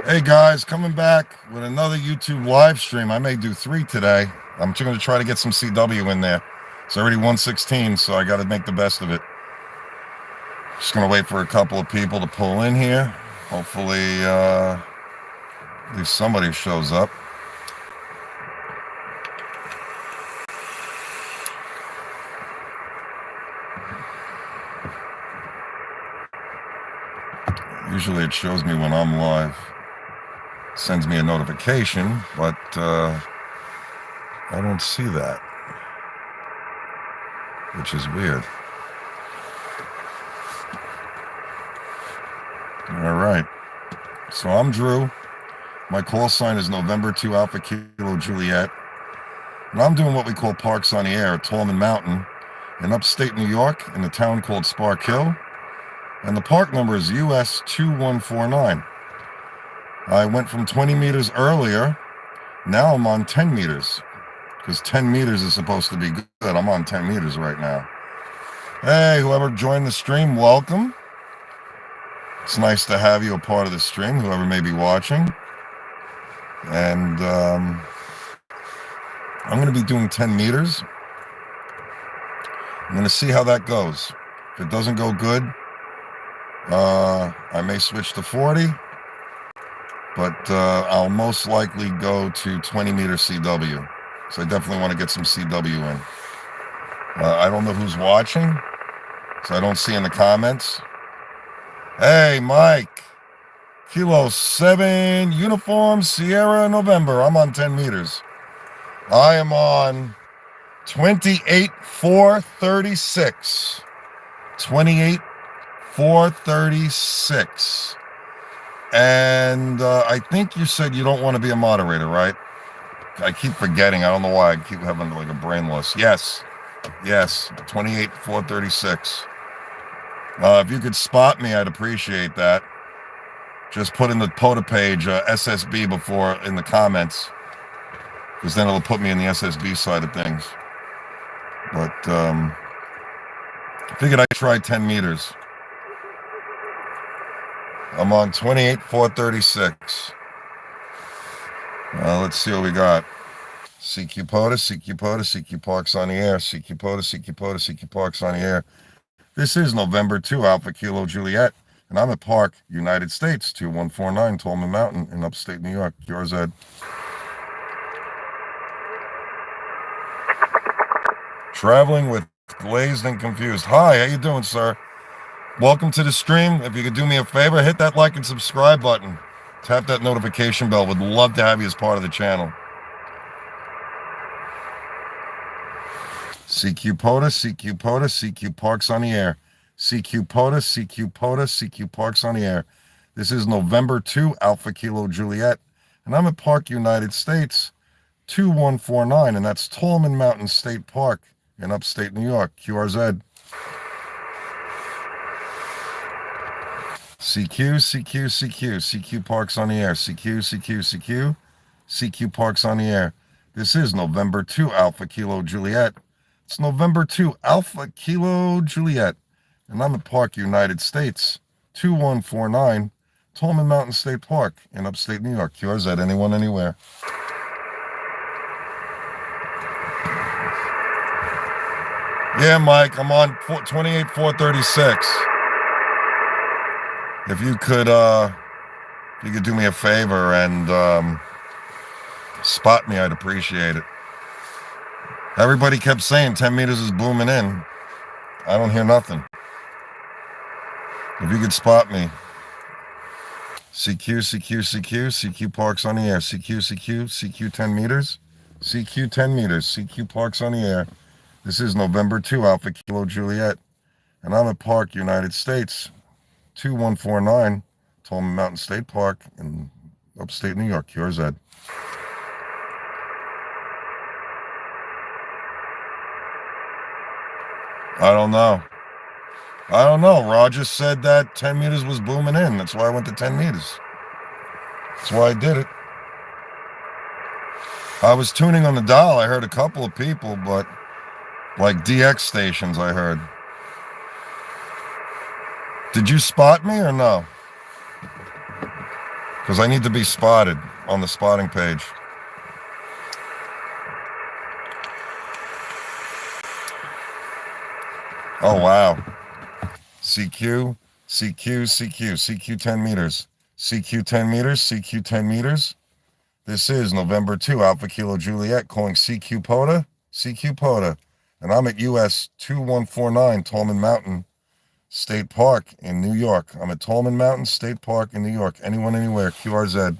Hey guys, coming back with another YouTube live stream. I may do 3 today. I'm going to try to get some CW in there. It's already 1:16, so I got to make the best of it. Just going to wait for a couple of people to pull in here. Hopefully, at least somebody shows up. Usually it shows me when I'm live. Sends me a notification, but I don't see that, which is weird. All right. So I'm Drew. My call sign is November 2 Alpha Kilo Juliet. And I'm doing what we call Parks on the Air at Tallman Mountain in upstate New York in a town called Spark Hill. And the park number is us-2149. I went from 20 meters earlier. Now I'm on 10 meters because 10 meters is supposed to be good. I'm on 10 meters right now. Hey, whoever joined the stream, welcome. It's nice to have you a part of the stream, whoever may be watching. And I'm going to be doing 10 meters. I'm going to see how that goes. If it doesn't go good, I may switch to 40. But I'll most likely go to 20 meter CW. So I definitely want to get some CW in. I don't know who's watching, so I don't see in the comments. Hey, Mike. Kilo 7, Uniform, Sierra, November. I'm on 10 meters. I am on 28,436. 28,436. And I think you said you don't want to be a moderator, right? I keep forgetting. I don't know why. I keep having like a brain loss. Yes. 28,436. If you could spot me, I'd appreciate that. Just put in the pota page SSB before in the comments, because then it'll put me in the SSB side of things. But I figured I'd try 10 meters. I'm on 28,436. Let's see what we got. CQ POTA, CQ POTA, CQ Parks on the Air, CQ POTA, CQ POTA, CQ Parks on the Air. This is November 2 Alpha Kilo Juliet, and I'm at Park, United States, 2149 Tallman Mountain in upstate New York, QRZ. Traveling with glazed and confused. Hi, how you doing, sir? Welcome to the stream. If you could do me a favor, hit that like and subscribe button. Tap that notification bell. Would love to have you as part of the channel. CQ POTA, CQ POTA, CQ Parks on the Air. CQ POTA, CQ POTA, CQ Parks on the Air. This is November 2 Alpha Kilo Juliet, and I'm at Park, United States, 2149, and that's Tallman Mountain State Park in upstate New York, QRZ. CQ, CQ, CQ, CQ Parks on the Air, CQ, CQ, CQ, CQ Parks on the Air. This is November 2 Alpha Kilo Juliet. It's November 2 Alpha Kilo Juliet, and I'm at Park, United States, 2149, Tallman Mountain State Park in upstate New York, QRZ, anyone, anywhere. Yeah, Mike, I'm on 28,436. If you could do me a favor and spot me, I'd appreciate it. Everybody kept saying 10 meters is booming in. I don't hear nothing. If you could spot me. CQ, CQ, CQ, CQ Parks on the Air. CQ, CQ, CQ 10 meters. CQ 10 meters. CQ Parks on the Air. This is November 2 Alpha Kilo Juliet, and I'm at Park, United States, 2149 Tallman Mountain State Park in upstate New York, QRZ. I don't know. Roger said that 10 meters was booming in. That's why I went to 10 meters. That's why I did it. I was tuning on the dial. I heard a couple of people, but like DX stations I heard. Did you spot me or no? because I need to be spotted on the spotting page. Oh, wow. CQ, CQ, CQ, CQ 10 meters. CQ 10 meters, CQ 10 meters. This is November 2, Alpha Kilo Juliet, calling CQ pota, CQ pota. And I'm at us-2149 Tallman Mountain State Park in New York. I'm at Tallman Mountain State Park in New York. Anyone, anywhere, QRZ.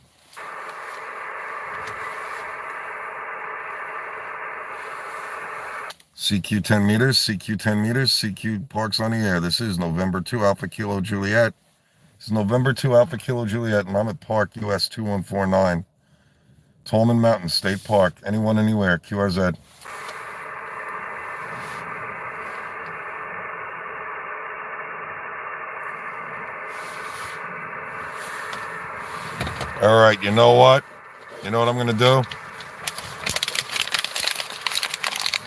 CQ 10 meters, CQ 10 meters, CQ Parks on the air. This is November 2, Alpha Kilo Juliet. This is November 2, Alpha Kilo Juliet, and I'm at Park US-2149. Tallman Mountain State Park. Anyone, anywhere, QRZ. All right, you know what? You know what I'm going to do?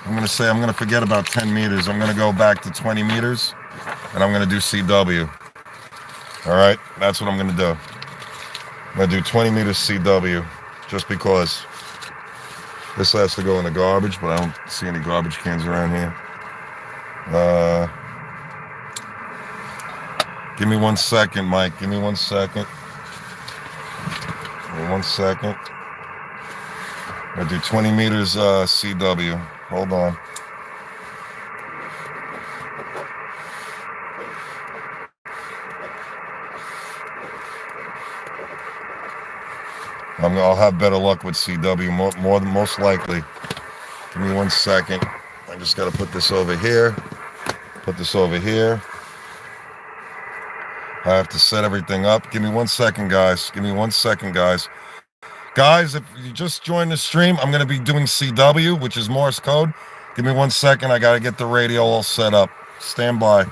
I'm going to say I'm going to forget about 10 meters. I'm going to go back to 20 meters, and I'm going to do CW. All right? That's what I'm going to do. I'm going to do 20 meters CW, just because this has to go in the garbage, but I don't see any garbage cans around here. Give me 1 second, Mike. Give me 1 second. Give me 1 second. I'm going to do 20 meters CW. Hold on. I'll have better luck with CW, more than most likely. Give me 1 second. I just got to put this over here. Put this over here. I have to set everything up. Give me 1 second, guys. Give me 1 second, guys. Guys, if you just joined the stream, I'm going to be doing CW, which is Morse code. Give me 1 second. I got to get the radio all set up. Stand by.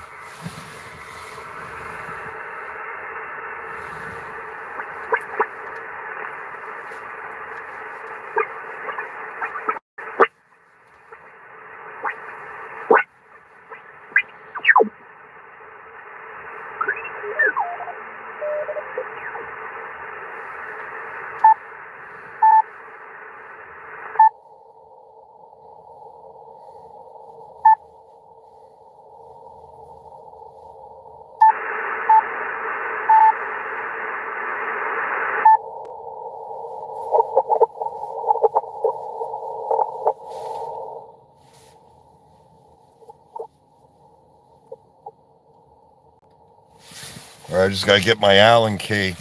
All right, I just got to get my Allen key.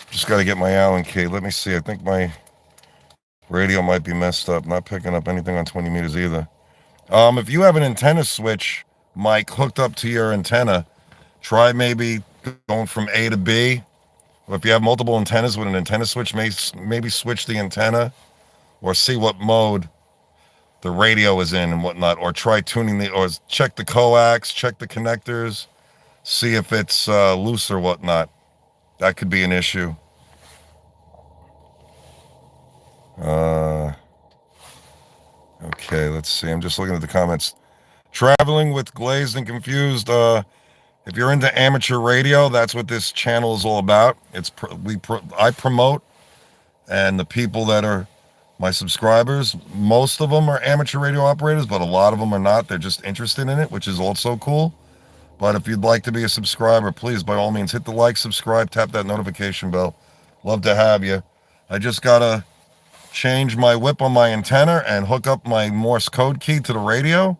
Just got to get my Allen key. Let me see. I think my radio might be messed up. Not picking up anything on 20 meters either. If you have an antenna switch, Mike, hooked up to your antenna, try maybe going from A to B. Or if you have multiple antennas with an antenna switch, maybe switch the antenna or see what mode the radio is in and whatnot. Or try tuning or check the coax, check the connectors, see if it's loose or whatnot. That could be an issue. Okay, let's see. I'm just looking at the comments. Traveling with Glazed and Confused. If you're into amateur radio, that's what this channel is all about. I promote, and the people that are my subscribers, most of them are amateur radio operators, but a lot of them are not. They're just interested in it, which is also cool. But if you'd like to be a subscriber, please, by all means, hit the like, subscribe, tap that notification bell. Love to have you. I just got to change my whip on my antenna and hook up my Morse code key to the radio,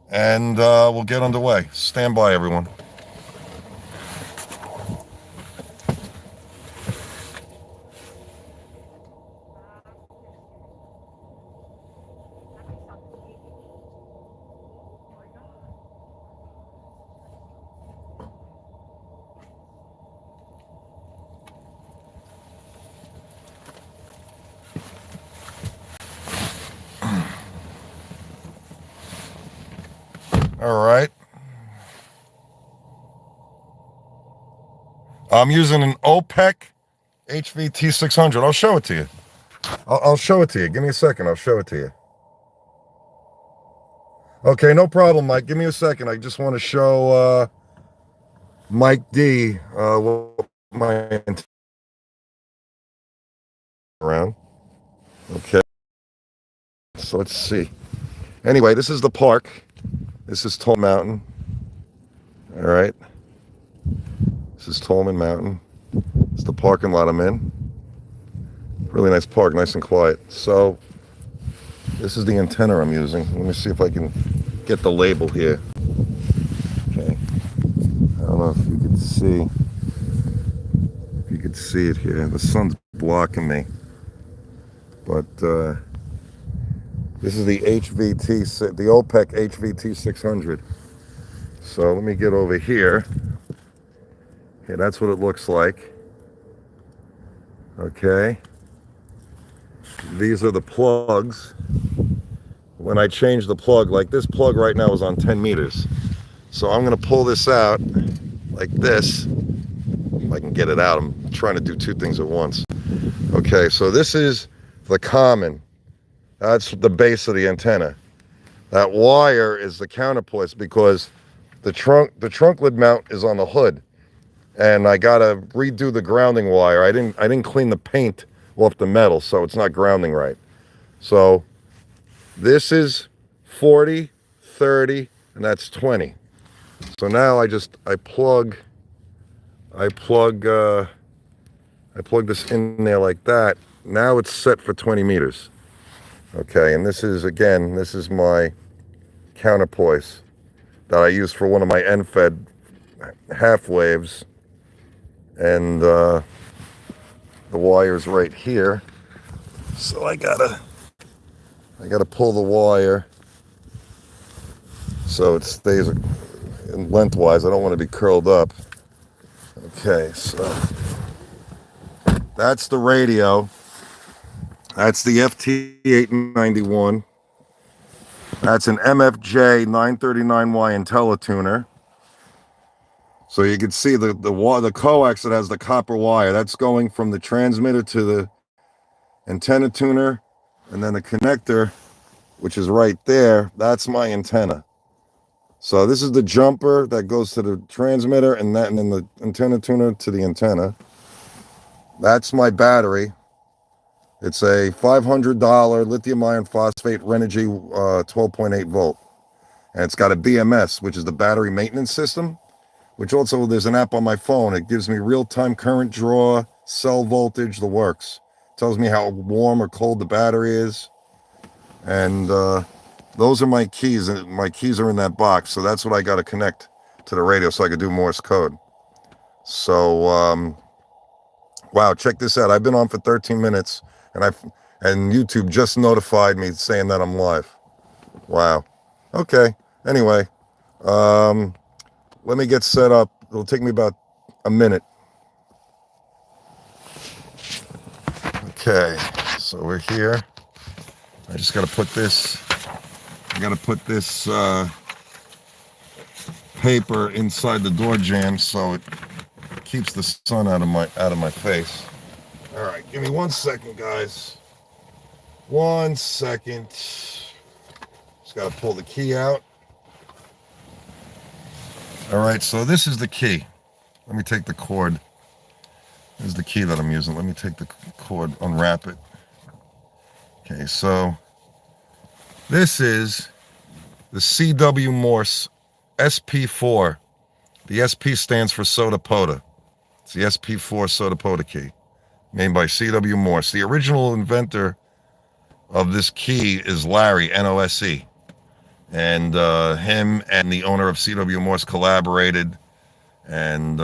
and we'll get underway. Stand by, everyone. All right. I'm using an OPEC HVT 600. I'll show it to you. I'll show it to you. Give me a second. I'll show it to you. Okay, no problem, Mike. Give me a second. I just want to show Mike D what my around. Okay, so let's see. Anyway, this is the park. This is Tallman Mountain. All right. This is Tallman Mountain. It's the parking lot I'm in. Really nice park, nice and quiet. So this is the antenna I'm using. Let me see if I can get the label here. Okay. I don't know if you can see. If you could see it here. The sun's blocking me. But this is the HVT, the OPEC HVT 600. So let me get over here. Okay, that's what it looks like. Okay. These are the plugs. When I change the plug, like this plug right now is on 10 meters. So I'm going to pull this out like this. If I can get it out, I'm trying to do two things at once. Okay, so this is the common. That's the base of the antenna. That wire is the counterpoise because the trunk lid mount is on the hood. And I gotta redo the grounding wire. I didn't clean the paint off the metal, so it's not grounding right. So this is 40, 30, and that's 20. So now I plug this in there like that. Now it's set for 20 meters. Okay, and this is my counterpoise that I use for one of my end-fed half waves. And the wire's right here. So I gotta pull the wire so it stays lengthwise. I don't want to be curled up. Okay, so that's the radio. That's the FT891. That's an MFJ 939Y IntelliTuner. So you can see the coax that has the copper wire. That's going from the transmitter to the antenna tuner, and then the connector, which is right there. That's my antenna. So this is the jumper that goes to the transmitter, and then the antenna tuner to the antenna. That's my battery. It's a $500 lithium iron phosphate Renogy 12.8 volt, and it's got a BMS, which is the battery maintenance system. Which also, there's an app on my phone. It gives me real-time current draw, cell voltage, the works. Tells me how warm or cold the battery is. And those are my keys. And my keys are in that box. So that's what I got to connect to the radio so I could do Morse code. So, wow, check this out. I've been on for 13 minutes. And YouTube just notified me saying that I'm live. Wow. Okay. Anyway. Let me get set up. It'll take me about a minute. Okay, so we're here. I just got to put this. I got to put this paper inside the door jamb so it keeps the sun out of my face. All right, give me 1 second, guys. 1 second. Just got to pull the key out. All right, so this is the key. Let me take the cord. This is the key that I'm using. Let me take the cord, unwrap it. Okay, so this is the CW Morse SP4. The SP stands for Soda Pota. It's the SP4 Soda Pota key, made by CW Morse. The original inventor of this key is Larry, N2AKJ. And him and the owner of CW Morse collaborated and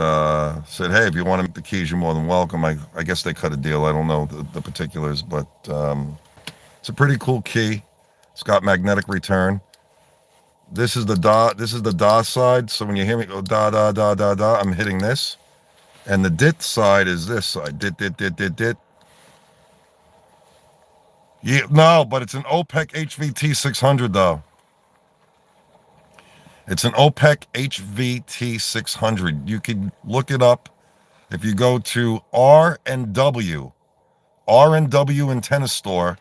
said, hey, if you want to make the keys, you're more than welcome. I guess they cut a deal. I don't know the particulars, but it's a pretty cool key. It's got magnetic return. This is the da side. So when you hear me go da da da da da, I'm hitting this. And the dit side is this side. Dit dit dit dit dit. Yeah, no, but it's an OPEC HVT 600 though. It's an OPEC HVT 600. You can look it up. If you go to R&W Antenna Store,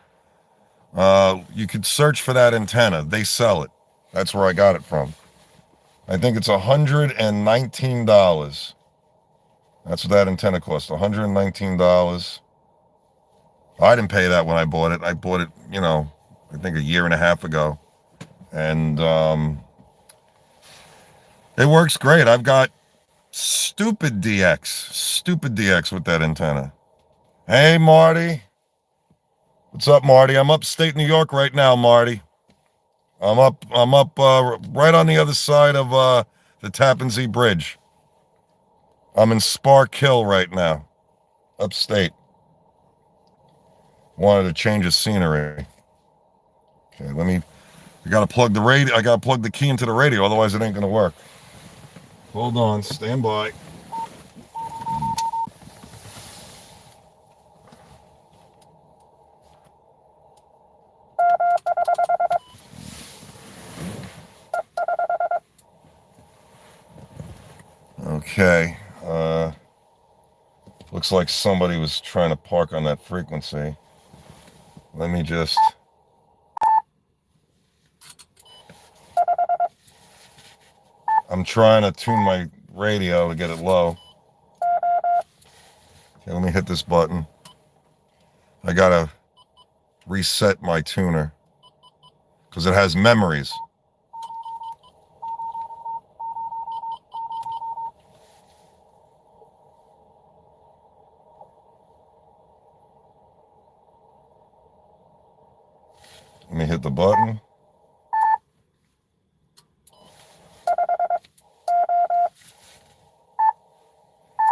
you could search for that antenna. They sell it. That's where I got it from. I think it's $119. That's what that antenna cost, $119. I didn't pay that when I bought it. I bought it, I think a year and a half ago. And it works great. I've got stupid DX with that antenna. Hey, Marty. What's up, Marty? I'm upstate New York right now, Marty. I'm up right on the other side of the Tappan Zee Bridge. I'm in Spark Hill right now, upstate. Wanted to change the scenery. Okay, I gotta plug the radio. I gotta plug the key into the radio, otherwise it ain't gonna work. Hold on, stand by. Okay. Looks like somebody was trying to park on that frequency. Let me just... I'm trying to tune my radio to get it low. Okay, let me hit this button. I gotta reset my tuner because it has memories. Let me hit the button.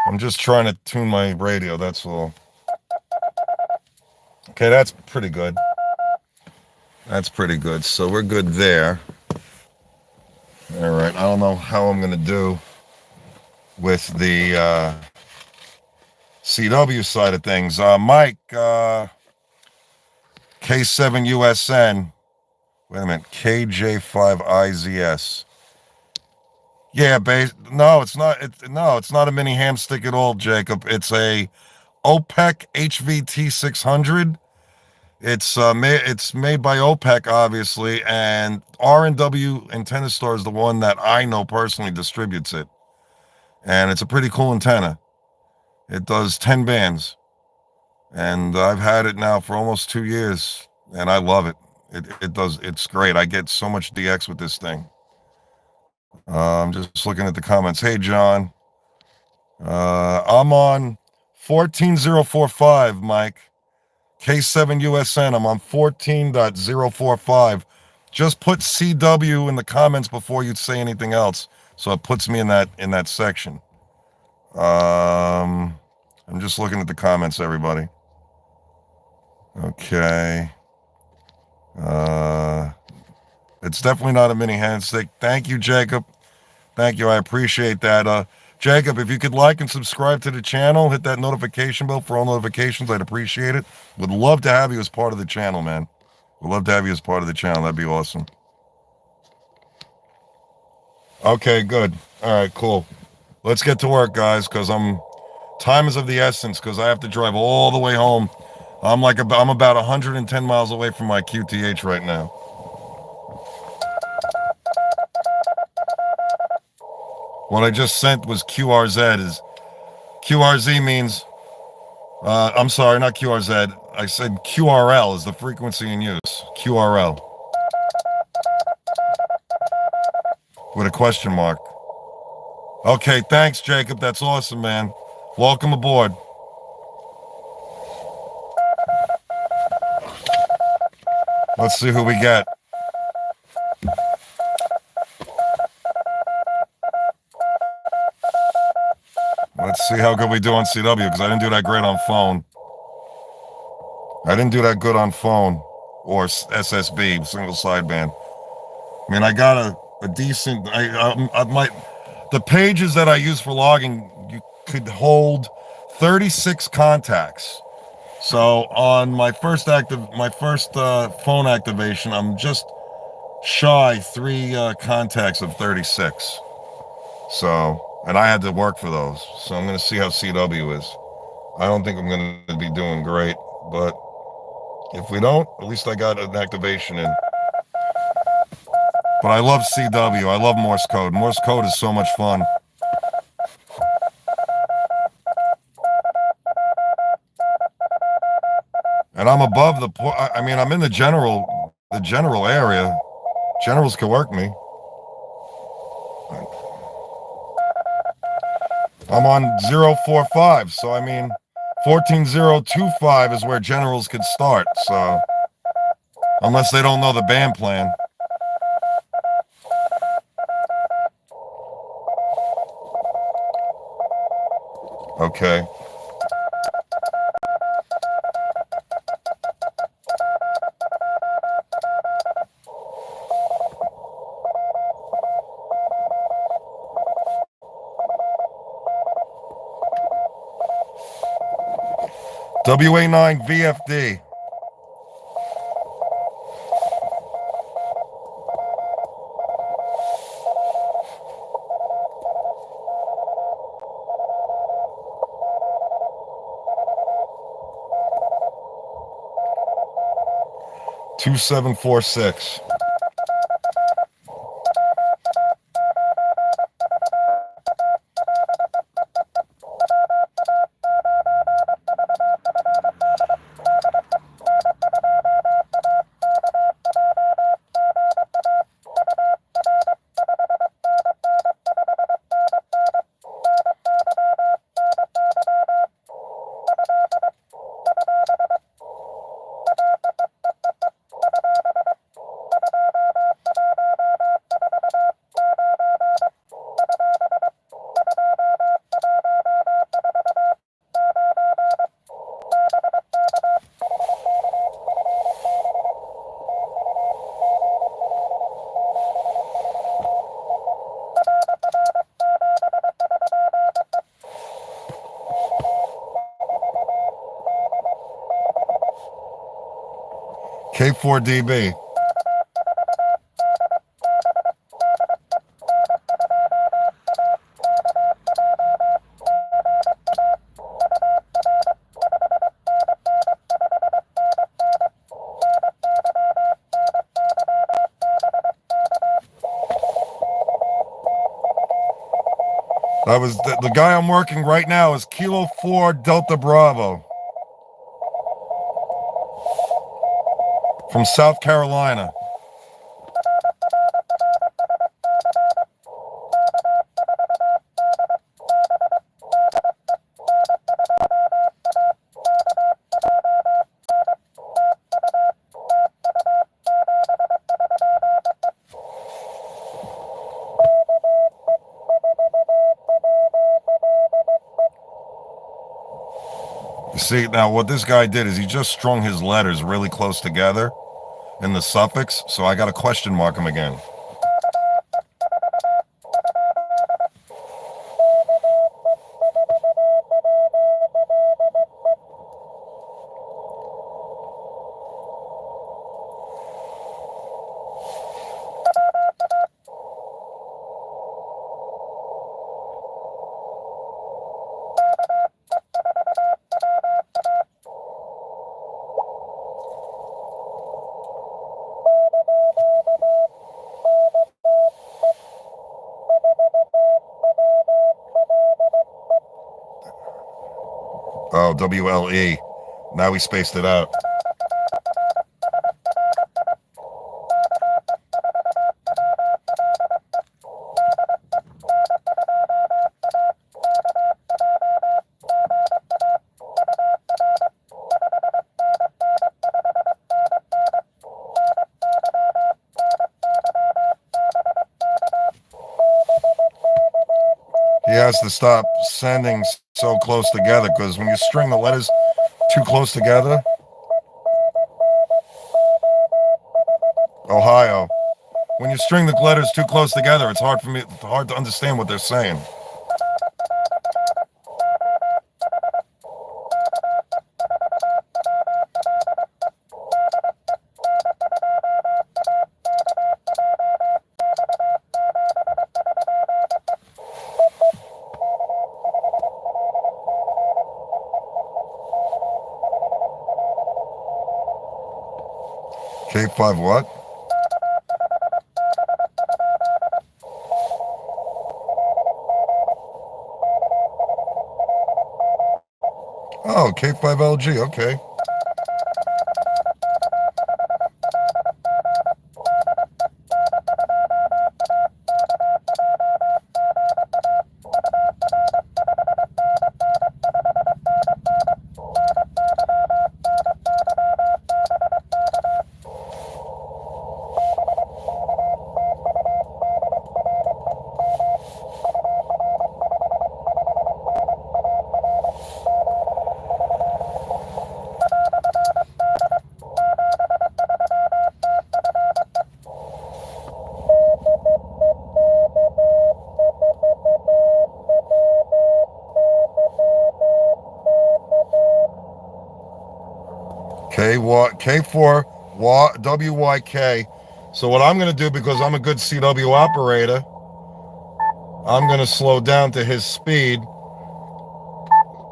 I'm just trying to tune my radio, that's all. Okay, that's pretty good. That's pretty good. So we're good there. All right, I don't know how I'm going to do with the CW side of things. Mike, K7USN. Wait a minute, KJ5IZS. Yeah, no, it's not. It's not a mini ham stick at all, Jacob. It's a OPEC HVT 600. It's made by OPEC, obviously, and R&W Antenna Store is the one that I know personally distributes it, and it's a pretty cool antenna. It does 10 bands, and I've had it now for almost 2 years, and I love it. It's great. I get so much DX with this thing. I'm just looking at the comments. Hey, John. I'm on 14045, Mike. K7USN. I'm on 14.045. Just put CW in the comments before you say anything else, so it puts me in that section. I'm just looking at the comments, everybody. Okay. It's definitely not a mini handstick. Thank you, Jacob. Thank you. I appreciate that. Jacob, if you could like and subscribe to the channel, hit that notification bell for all notifications, I'd appreciate it. Would love to have you as part of the channel, man. Would love to have you as part of the channel. That'd be awesome. Okay, good. All right, cool. Let's get to work, guys, because time is of the essence, because I have to drive all the way home. I'm about 110 miles away from my QTH right now. What I just sent was QRZ. QRZ means, I'm sorry, not QRZ. I said QRL is the frequency in use. QRL. With a question mark. Okay, thanks, Jacob. That's awesome, man. Welcome aboard. Let's see who we get. Let's see how good we do on CW, because I didn't do that great on phone. I didn't do that good on phone or SSB, single sideband. I mean, I got a decent. The pages that I use for logging, you could hold 36 contacts. So on my first phone activation, I'm just shy 3 contacts of 36. So, and I had to work for those. So I'm going to see how CW is. I don't think I'm going to be doing great, but if we don't, at least I got an activation in. But I love CW. I love Morse code. Morse code is so much fun. And I'm above I mean, I'm in the general area. Generals can work me. I'm on 045, so I mean, 14025 is where generals could start, so unless they don't know the band plan. Okay. WA9 VFD. Two 746. K4DB. That was the guy I'm working right now is Kilo 4 Delta Bravo from South Carolina. See, now what this guy did is he just strung his letters really close together in the suffix, so I got to question mark him again. Oh, WLE. Now we spaced it out. He has to stop sending so close together, because when you string the letters too close together, Ohio, when you string the letters too close together, it's hard to understand what they're saying. K5 what? Oh, K5LG, okay. K4 WYK. So what I'm going to do, because I'm a good CW operator, I'm going to slow down to his speed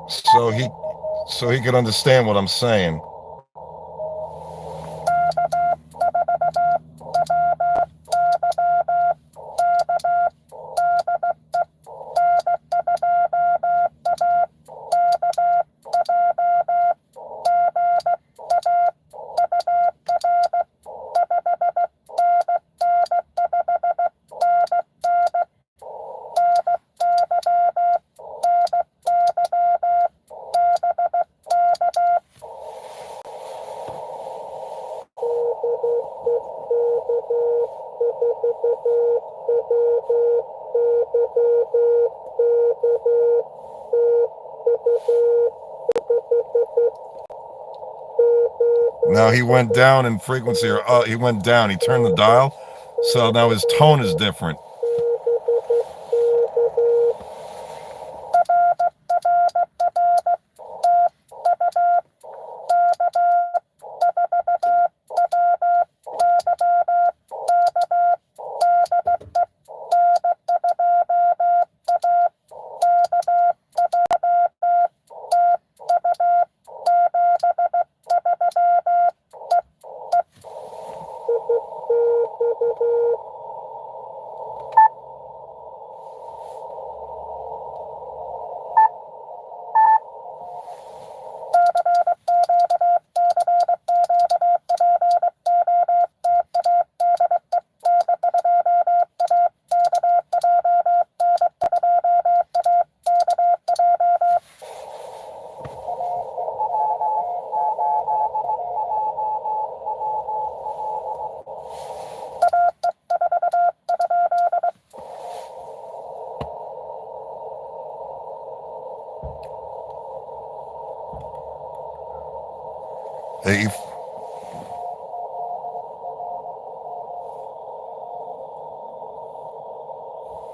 so he can understand what I'm saying. Now he went down in frequency, or he went down. He turned the dial, so now his tone is different.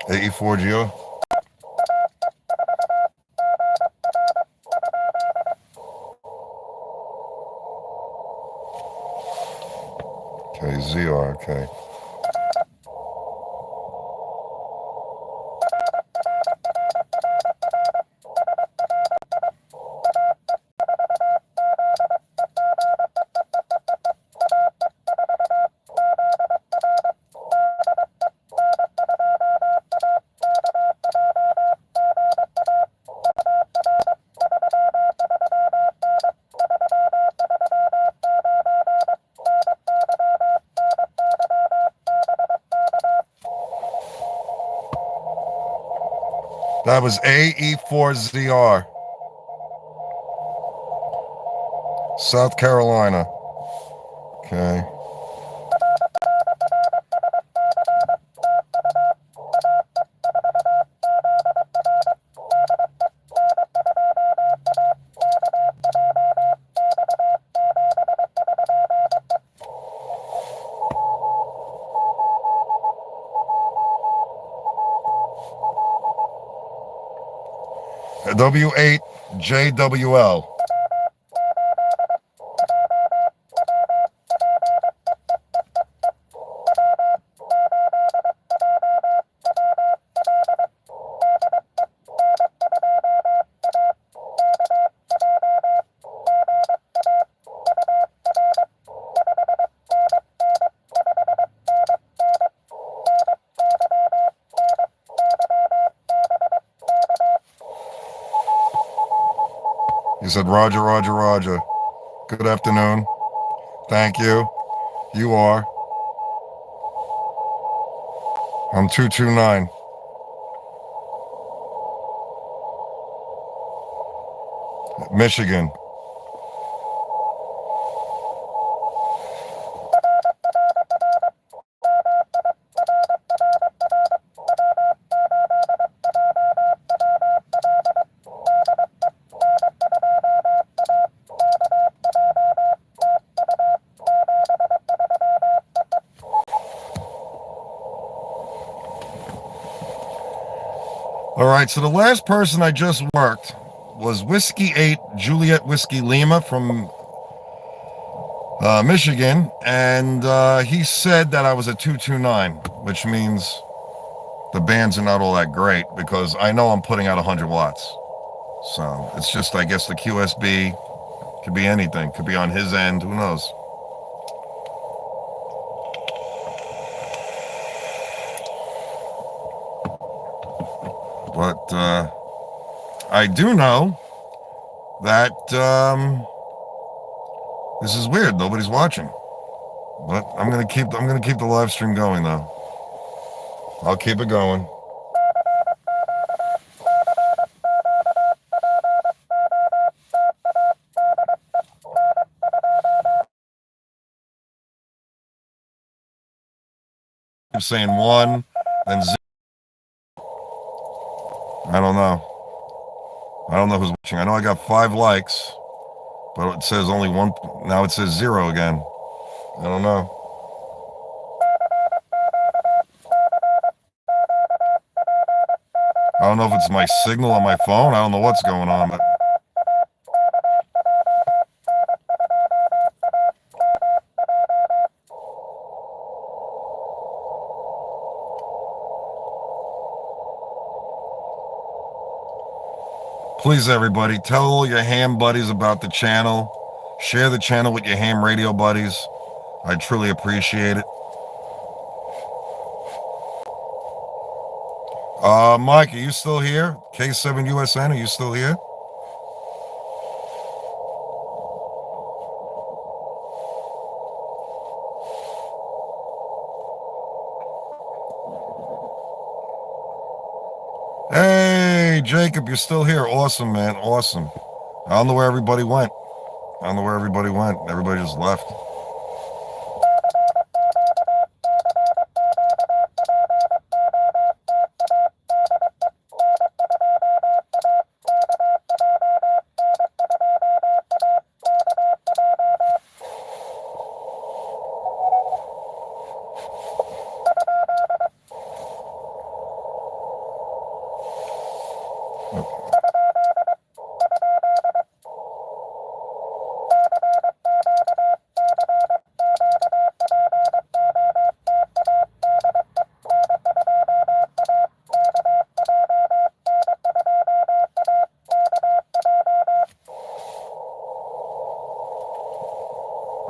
AE4GO. Okay, ZR, okay. That was AE4ZR, South Carolina. Okay. W8JWL. He said, Roger, Roger, Roger. Good afternoon. Thank you. You are. I'm 229. Michigan. All right, so the last person I just worked was Whiskey 8 Juliet Whiskey Lima from Michigan, and he said that I was a 229, which means the bands are not all that great because I know I'm putting out 100 watts. So it's just, I guess the QSB could be anything. Could be on his end. Who knows? But I do know that this is weird. Nobody's watching. But I'm gonna keep the live stream going though. I'll keep it going. I'm saying one, then zero. I don't know. I don't know who's watching. I know I got 5 likes, but it says only one. Now it says 0 again. I don't know. I don't know if it's my signal on my phone. I don't know what's going on, but please, everybody, tell all your ham buddies about the channel. Share the channel with your ham radio buddies. I truly appreciate it. Mike, are you still here? K7USN, are you still here? Hey, Jacob, you're still here. Awesome, man. Awesome. I don't know where everybody went. Everybody just left.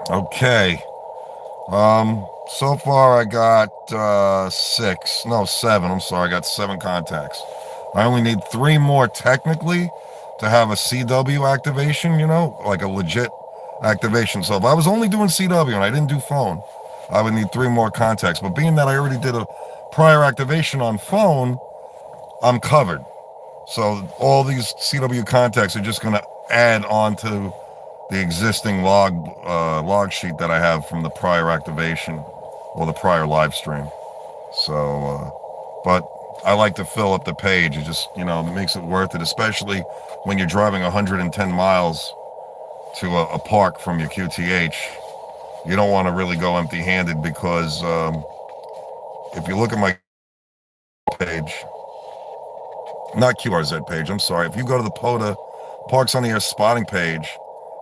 Okay. So far I got 7. I'm sorry, I got 7 contacts. I only need 3 more technically to have a CW activation, like a legit activation. So if I was only doing CW and I didn't do phone, I would need 3 more contacts. But being that I already did a prior activation on phone, I'm covered. So all these CW contacts are just going to add on to the existing log sheet that I have from the prior activation or the prior live stream. So, but I like to fill up the page. It just, it makes it worth it, especially when you're driving 110 miles to a park from your QTH. You don't want to really go empty-handed because if you look at my page, not QRZ page, I'm sorry. If you go to the POTA Parks on the Air spotting page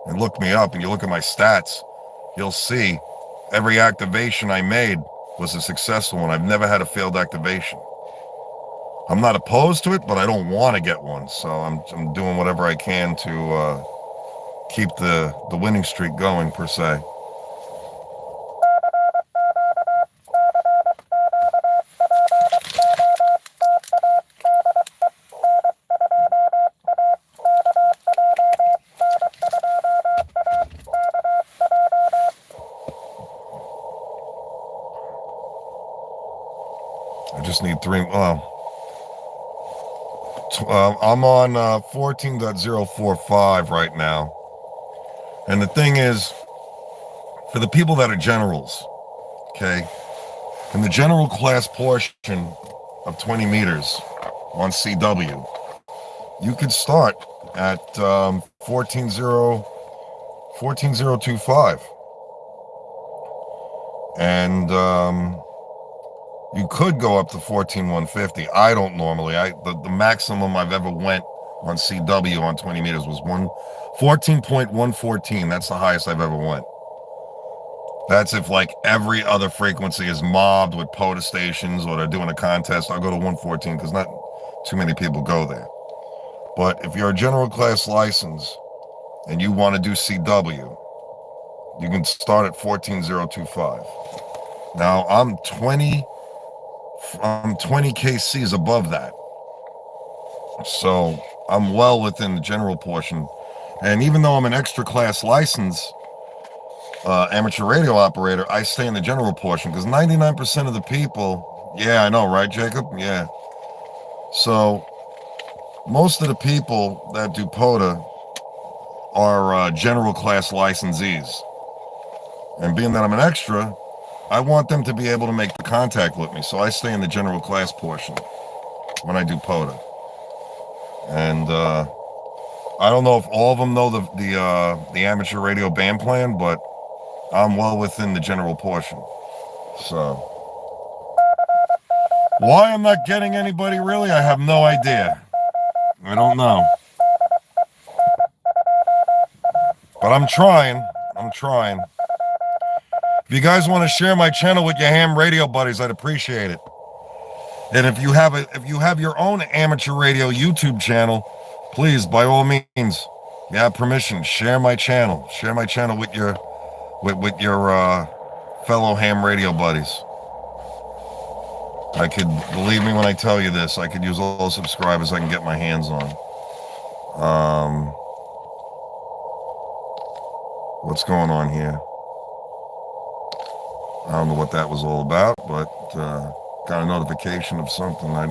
and look me up and you look at my stats, you'll see every activation I made was a successful one. I've never had a failed activation. I'm not opposed to it, but I don't want to get one. So I'm doing whatever I can to keep the winning streak going, per se. I just need 3. I'm on 14.045 right now. And the thing is, for the people that are generals, okay, in the general class portion of 20 meters on CW, you could start at 14.025. And you could go up to 14.150. I don't normally. The maximum I've ever went on CW on 20 meters was 14.114. That's the highest I've ever went. That's if like every other frequency is mobbed with POTA stations or they're doing a contest. I'll go to 114 because not too many people go there. But if you're a general class license and you want to do CW, you can start at 14025. Now I'm 20 KCs above that. So I'm well within the general portion. And even though I'm an extra class license amateur radio operator, I stay in the general portion because 99% of the people, yeah, I know, right, Jacob? Yeah. So most of the people that do POTA are general class licensees. And being that I'm an extra, I want them to be able to make the contact with me. So I stay in the general class portion when I do POTA. And I don't know if all of them know the amateur radio band plan, but I'm well within the general portion. So why I'm not getting anybody really, I have no idea. I don't know. But I'm trying. I'm trying. If you guys want to share my channel with your ham radio buddies, I'd appreciate it. And if you have your own amateur radio YouTube channel, please, by all means, you have permission, share my channel. Share my channel with your fellow ham radio buddies. I could, believe me when I tell you this, I could use all the subscribers I can get my hands on. What's going on here? I don't know what that was all about, but got a notification of something. I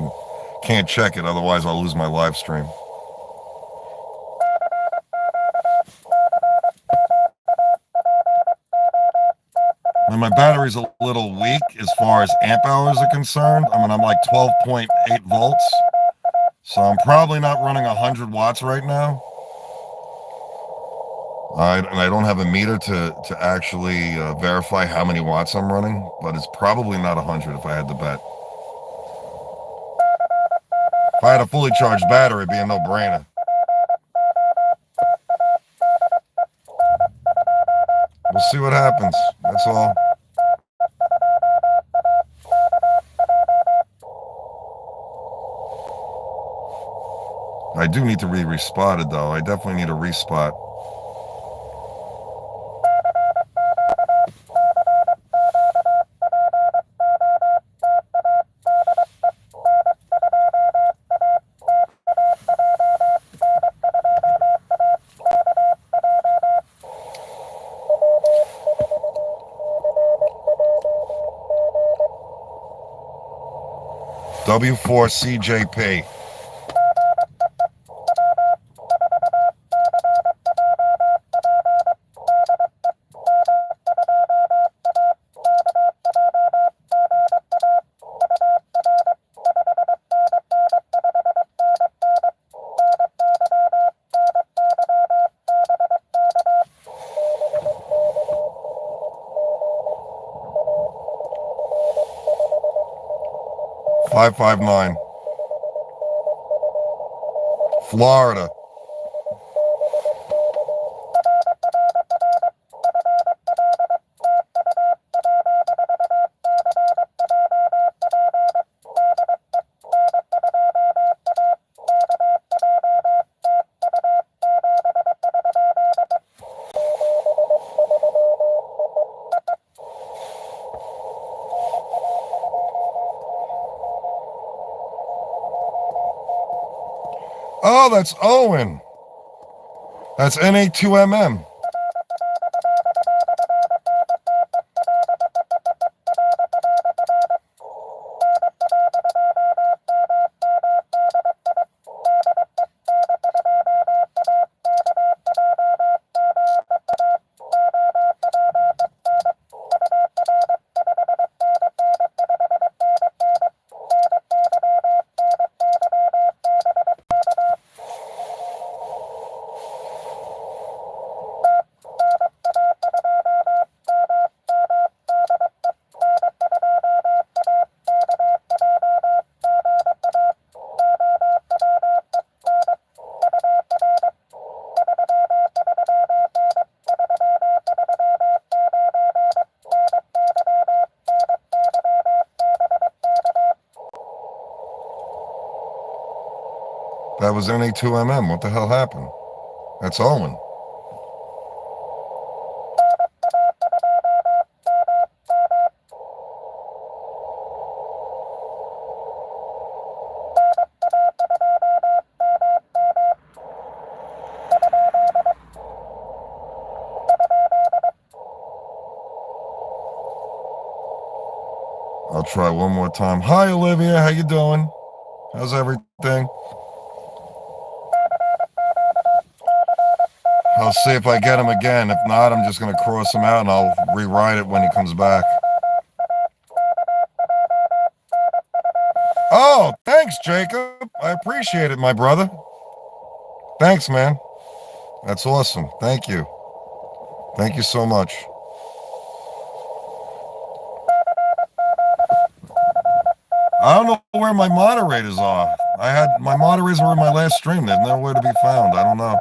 can't check it, otherwise I'll lose my live stream. And my battery's a little weak as far as amp hours are concerned. I mean, I'm like 12.8 volts. So I'm probably not running 100 watts right now. And I don't have a meter to actually verify how many watts I'm running, but it's probably not 100 if I had to bet. If I had a fully charged battery, it'd be a no-brainer. We'll see what happens. That's all. I do need to be respotted, though. I definitely need a respot. W4CJP. .559. Florida. Oh, that's Owen. That's N2AKJ. That was N2MM. What the hell happened? That's Owen. I'll try one more time. Hi, Olivia. How you doing? How's everything? I'll see if I get him again. If not, I'm just going to cross him out and I'll rewrite it when he comes back. Oh, thanks, Jacob. I appreciate it, my brother. Thanks, man. That's awesome. Thank you. Thank you so much. I don't know where my moderators are. My moderators were in my last stream. They're nowhere to be found. I don't know.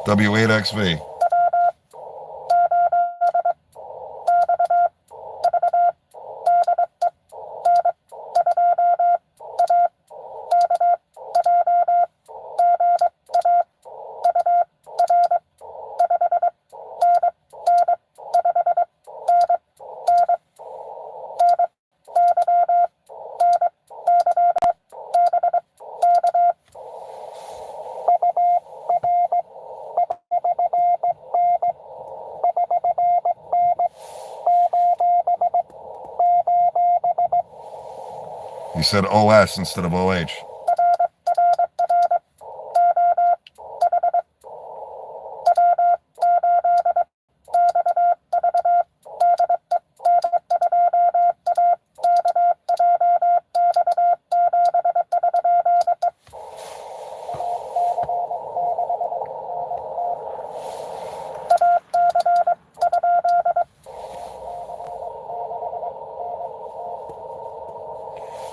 W8XV. You said OS instead of OH.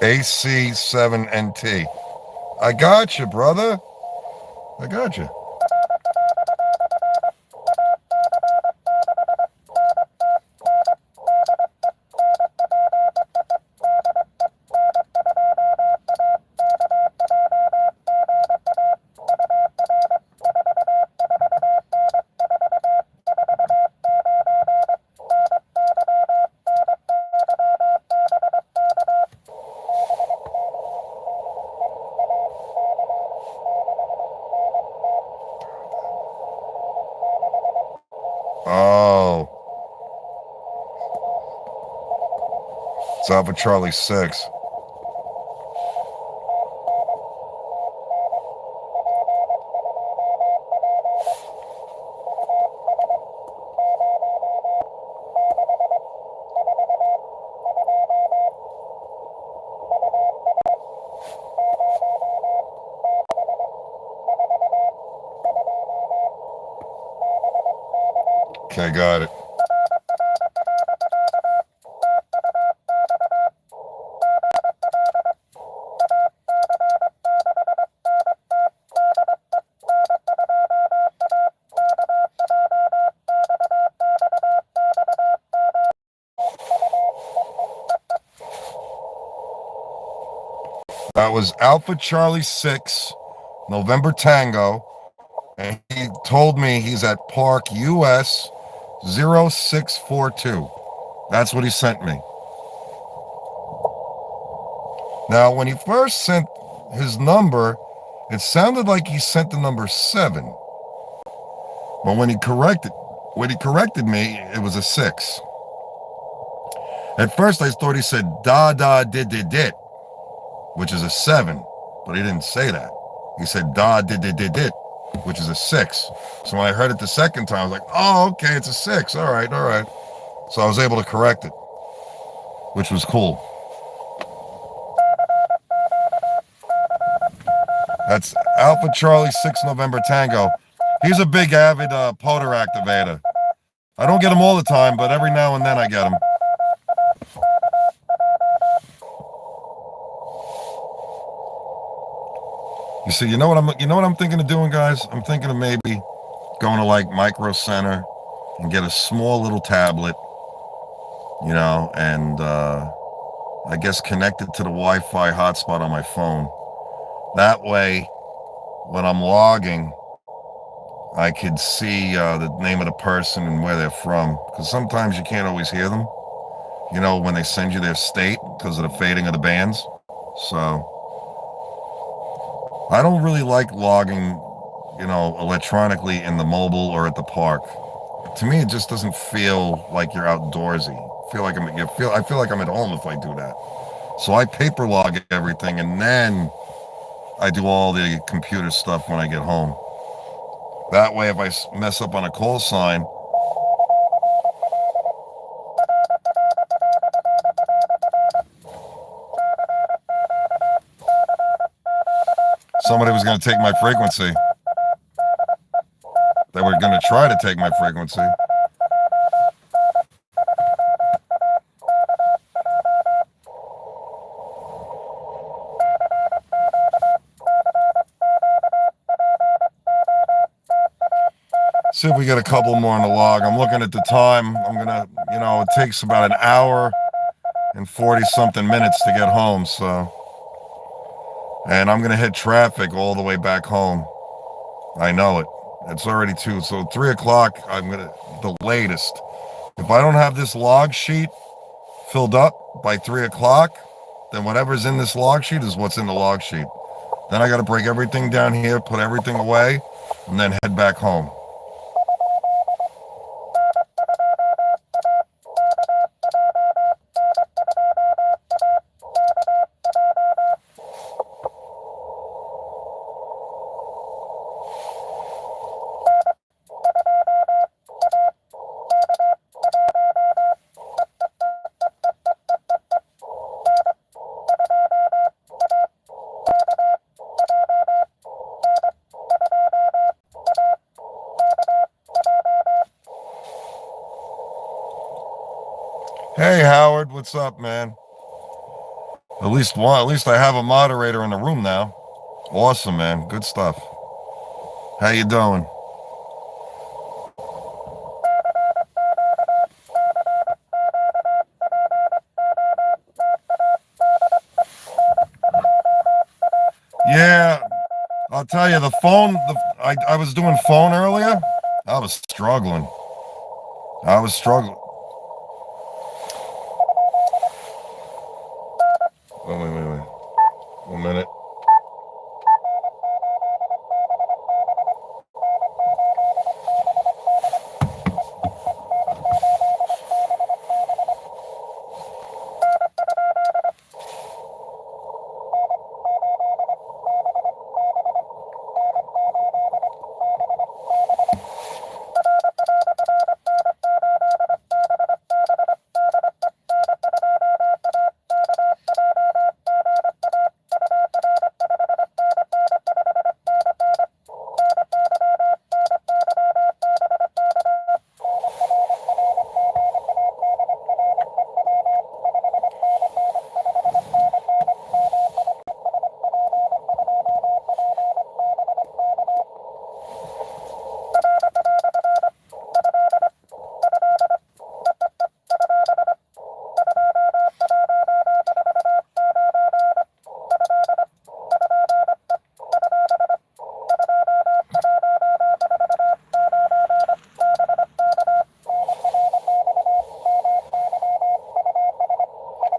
AC7NT. I got you, brother. I got you. Oh, it's Alpha Charlie 6. Okay, got it. That was Alpha Charlie 6, November Tango, and he told me he's at Park US 0642. That's what he sent me. Now, when he first sent his number, it sounded like he sent the number 7. But when he corrected me, it was a 6. At first, I thought he said da da did, which is a 7, but he didn't say that. He said da did, which is a 6. So when I heard it the second time, I was like, oh, okay, it's a 6. All right. So I was able to correct it, which was cool. That's Alpha Charlie 6 November Tango. He's a big avid pota activator. I don't get him all the time, but every now and then I get him. You see, you know what I'm thinking of doing, guys? I'm thinking of maybe going to like Micro Center and get a small little tablet, and I guess connect it to the Wi-Fi hotspot on my phone. That way, when I'm logging, I could see the name of the person and where they're from. Because sometimes you can't always hear them, when they send you their state because of the fading of the bands. So I don't really like logging, electronically in the mobile or at the park. To me, it just doesn't feel like you're outdoorsy. I feel like I'm at home if I do that. So I paper log everything, and then I do all the computer stuff when I get home. That way, if I mess up on a call sign, somebody was going to take my frequency. They were going to try to take my frequency. See if we get a couple more on the log. I'm looking at the time. I'm going to, it takes about an hour and 40-something minutes to get home, so. And I'm going to hit traffic all the way back home. I know it. It's already 2, so 3 o'clock, the latest. If I don't have this log sheet filled up by 3 o'clock, then whatever's in this log sheet is what's in the log sheet. Then I got to break everything down here, put everything away, and then head back home. Hey Howard, what's up, man? At least I have a moderator in the room now. Awesome, man. Good stuff. How you doing? Yeah, I'll tell you, the phone, I was doing phone earlier. I was struggling. Wait. 1 minute.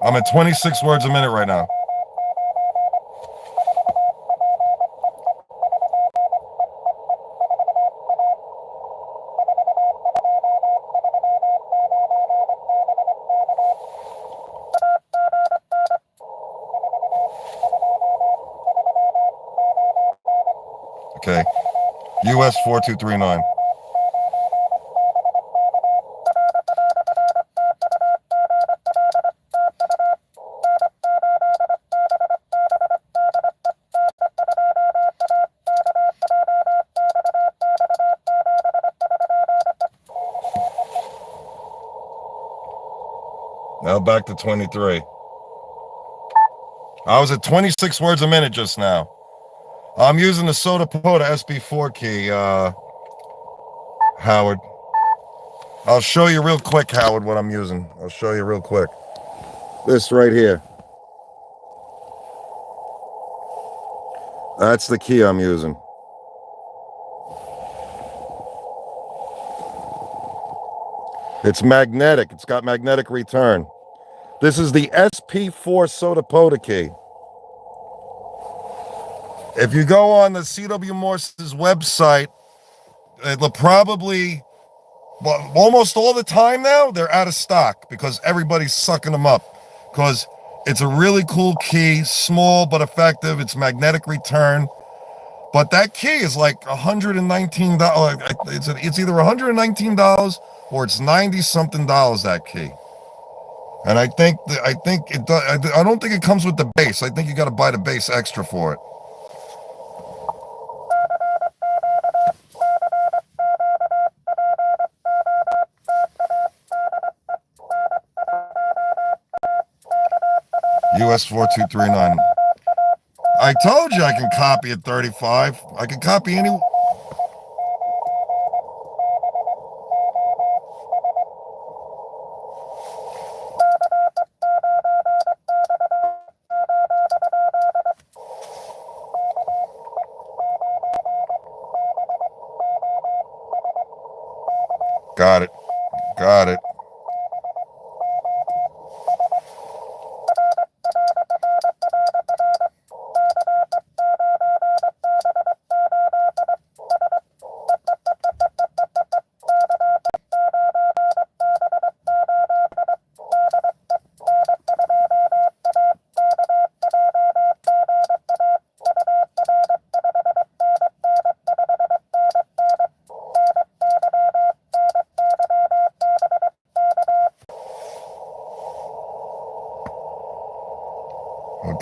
I'm at 26 words a minute right now. Okay. US-4239. Now back to 23. I was at 26 words a minute just now. I'm using the pota SB4 key. Howard. I'll show you real quick, Howard, what I'm using. I'll show you real quick. This right here. That's the key I'm using. It's magnetic. It's got magnetic return. This is the SP4 Soda Pota key. If you go on the C.W. Morse's website, it'll probably, well, almost all the time now, they're out of stock because everybody's sucking them up. Because it's a really cool key, small but effective. It's magnetic return. But that key is like $119. It's either $119 or it's $90-something, that key. And I don't think it comes with the base. I think you got to buy the base extra for it. US-2149. I told you I can copy at 35. I can copy any. Got it. Got it.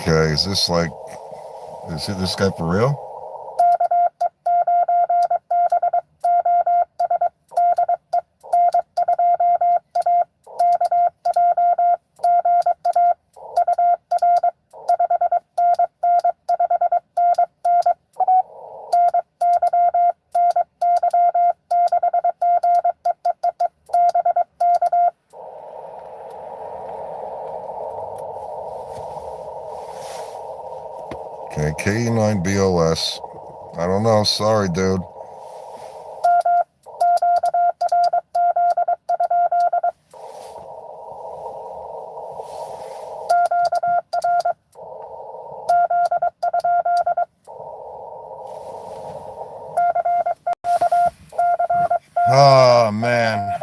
Okay, is this this guy for real? Okay, K9BOS. I don't know. Sorry, dude. Oh, man.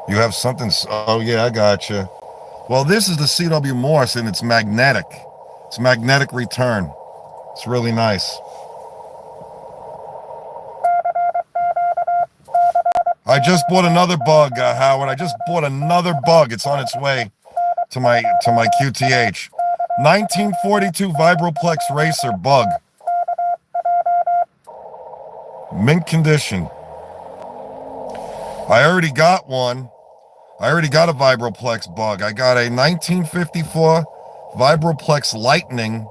You have something. Oh, yeah, I got you. Well, this is the C.W. Morse, and it's magnetic. It's magnetic return. It's really nice. I just bought another bug, Howard. I just bought another bug. It's on its way to my QTH. 1942 Vibroplex Racer bug. Mint condition. I already got one. I already got a Vibroplex bug. I got a 1954 Vibroplex Lightning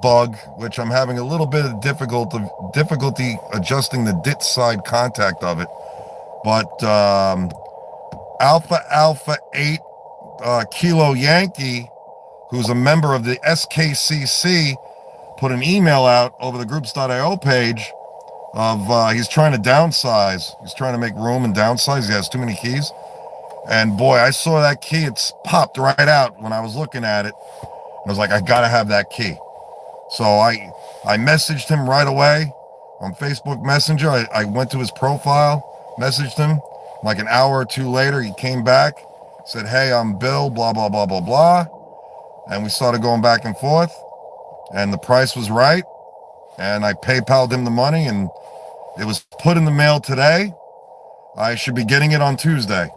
bug, which I'm having a little bit of difficulty adjusting the dit side contact of it. But Alpha 8 Kilo Yankee, who's a member of the SKCC, put an email out over the groups.io page of he's trying to downsize. He's trying to make room and downsize. He has too many keys. And boy, I saw that key. It's popped right out when I was looking at it. I was like, I gotta have that key. So I messaged him right away on Facebook Messenger. I went to his profile, messaged him. Like an hour or two later, he came back, said, hey, I'm Bill, blah, blah, blah, blah, blah. And we started going back and forth. And the price was right. And I PayPal'd him the money, and it was put in the mail today. I should be getting it on Tuesday.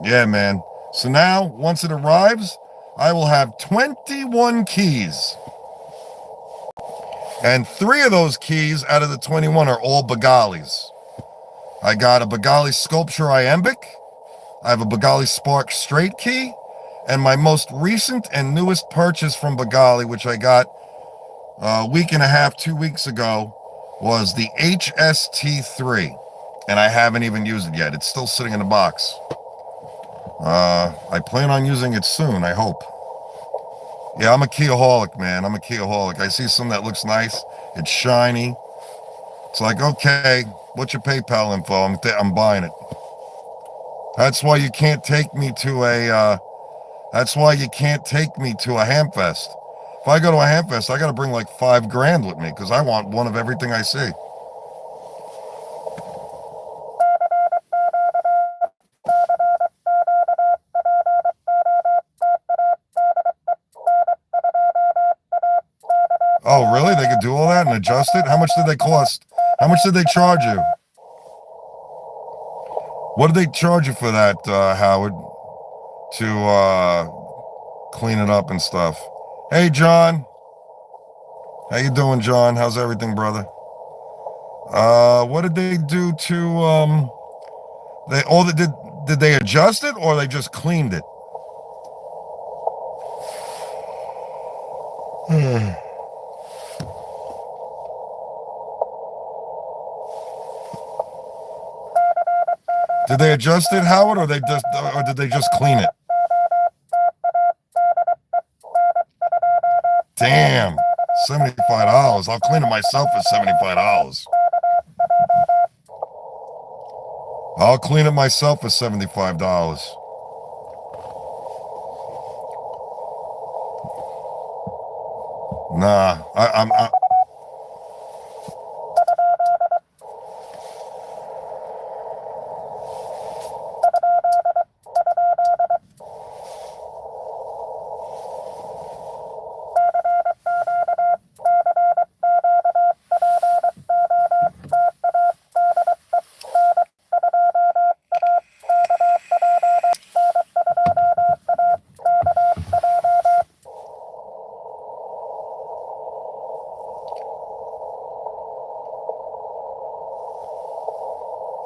Yeah, man. So now, once it arrives, I will have 21 keys. And 3 of those keys out of the 21 are all Begalis. I got a Begali Sculpture Iambic. I have a Begali Spark Straight key. And my most recent and newest purchase from Begali, which I got a week and a half, 2 weeks ago, was the HST3. And I haven't even used it yet. It's still sitting in the box. I plan on using it soon, I hope. Yeah, I'm a keyaholic, man. I'm a keyaholic. I see something that looks nice. It's shiny. It's like, okay, what's your PayPal info? I'm buying it. That's why you can't take me to a, that's why you can't take me to a Hamfest. If I go to a Hamfest, I got to bring like $5,000 with me because I want one of everything I see. Oh, really? They could do all that and adjust it? How much did they cost? How much did they charge you? What did they charge you for that, Howard? To clean it up and stuff. Hey, John. How you doing, John? How's everything, brother? What did they do to did they adjust it or they just cleaned it? Did they adjust it, Howard, or did they just clean it? Damn, $75. I'll clean it myself for $75. I'll clean it myself for $75. Nah, I'm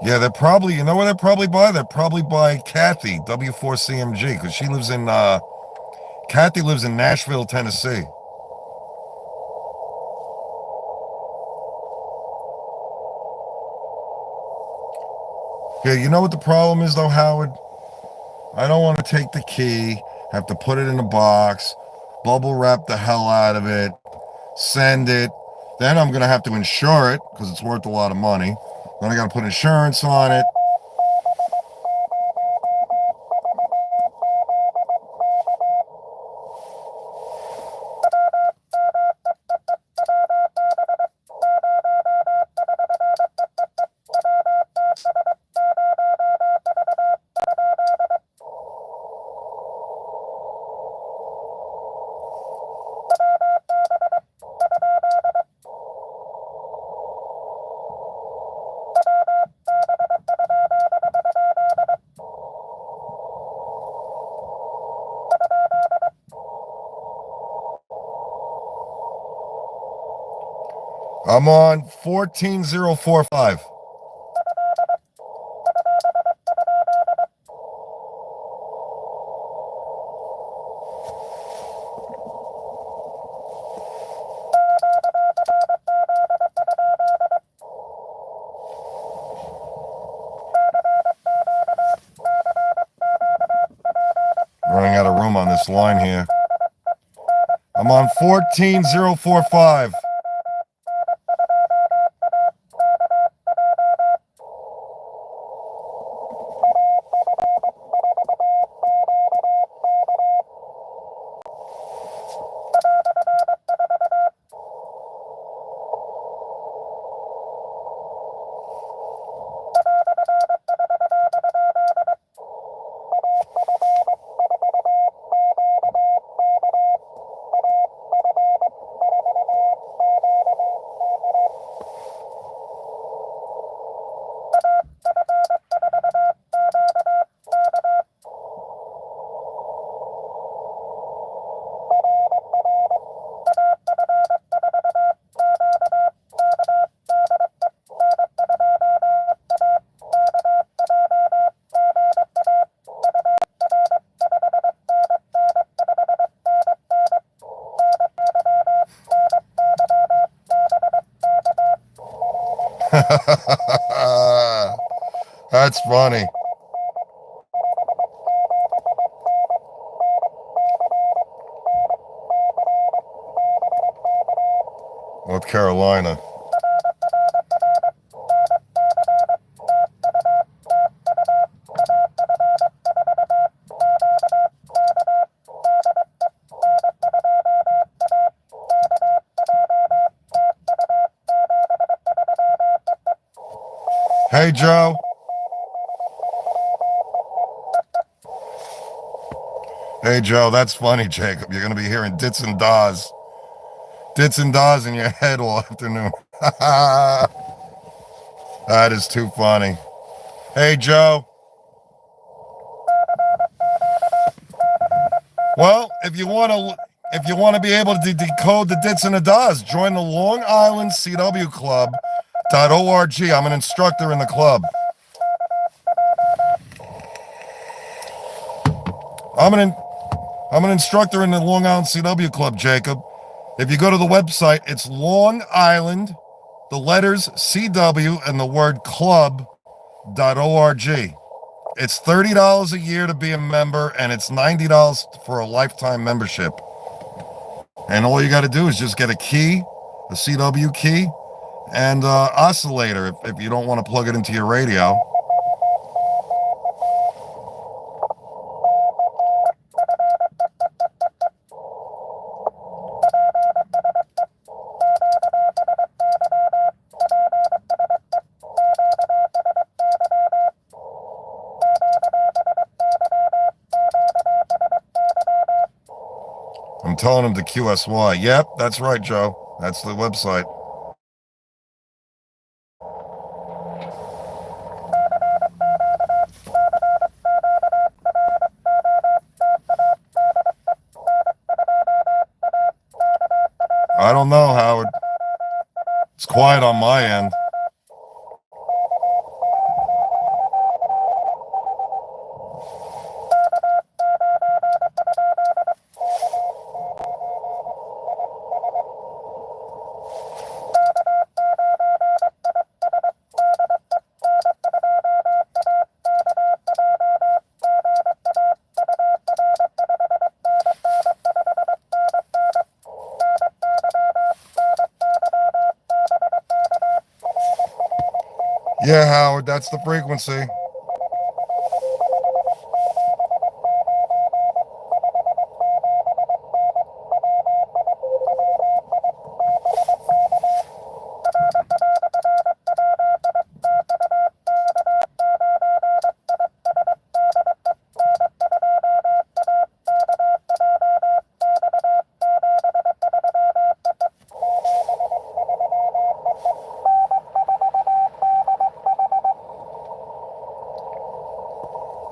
Yeah, they're probably, you know where they're probably by? They're probably by Kathy, W4CMG, because she lives in, Kathy lives in Nashville, Tennessee. Yeah, you know what the problem is, though, Howard? I don't want to take the key, have to put it in a box, bubble wrap the hell out of it, send it. Then I'm going to have to insure it, because it's worth a lot of money. Then I got to put insurance on it. I'm on 14045. Running out of room on this line here. I'm on 14045. That's funny. North Carolina. Hey, Joe. Hey, Joe, that's funny, Jacob. You're going to be hearing dits and dahs. Dits and dahs in your head all afternoon. That is too funny. Hey, Joe. Well, if you want to be able to decode the dits and the dahs, join the Long Island CW Club.org. I'm an instructor in the club. I'm an instructor in the Long Island CW Club, Jacob. If you go to the website, it's Long Island, the letters CW, and the word club.org. It's $30 a year to be a member, and it's $90 for a lifetime membership. And all you got to do is just get a key, a CW key, and oscillator if you don't want to plug it into your radio. I'm telling him to QSY. Yep, that's right, Joe. That's the website. I don't know, Howard. It's quiet on my end. Yeah, Howard, that's the frequency.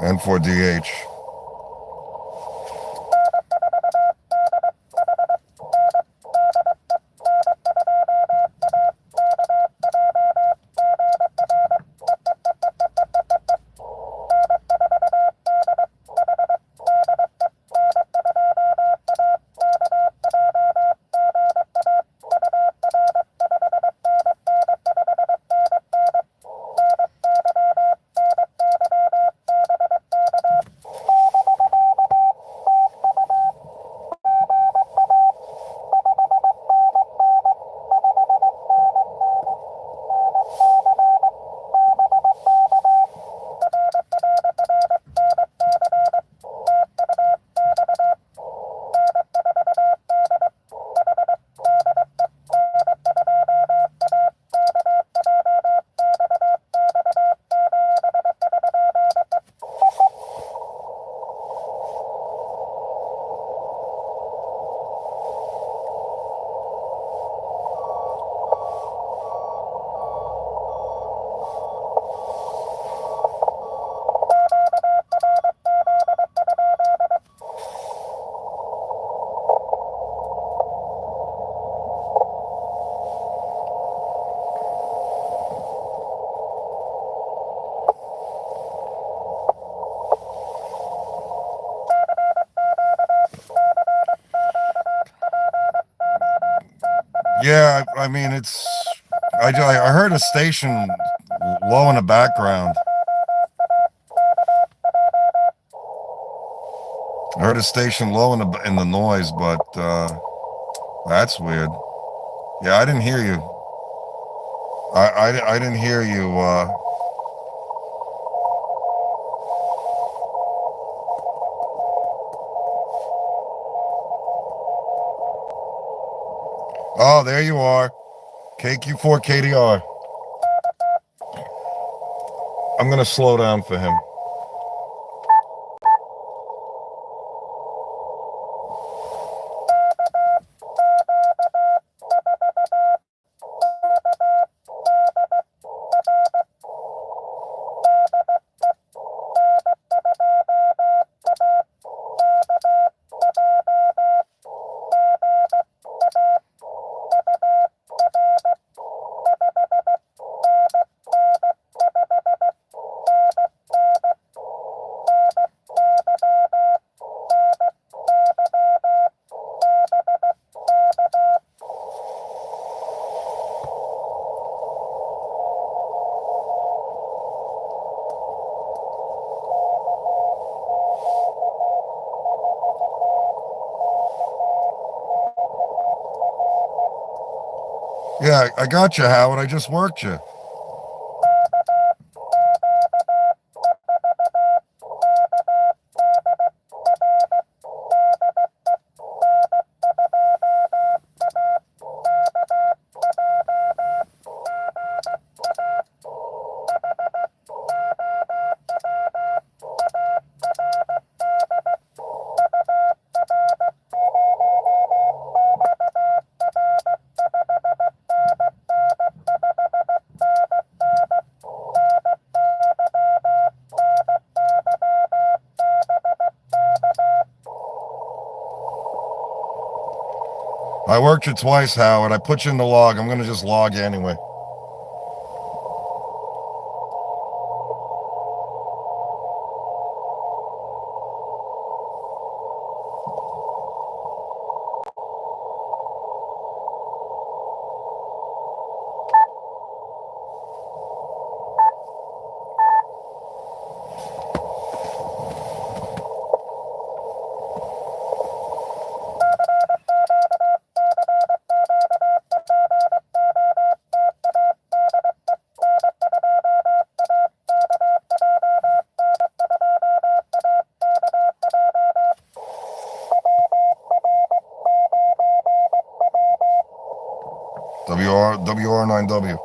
N2AKJ. Yeah, I mean, I heard a station low in the background. I heard a station low in the noise, but that's weird. Yeah, I didn't hear you. I didn't hear you. Oh, there you are. KQ4KDR. I'm going to slow down for him. Yeah, I got you, Howard. I just worked you. I worked you twice, Howard. I put you in the log. I'm going to just log you anyway. WR9W.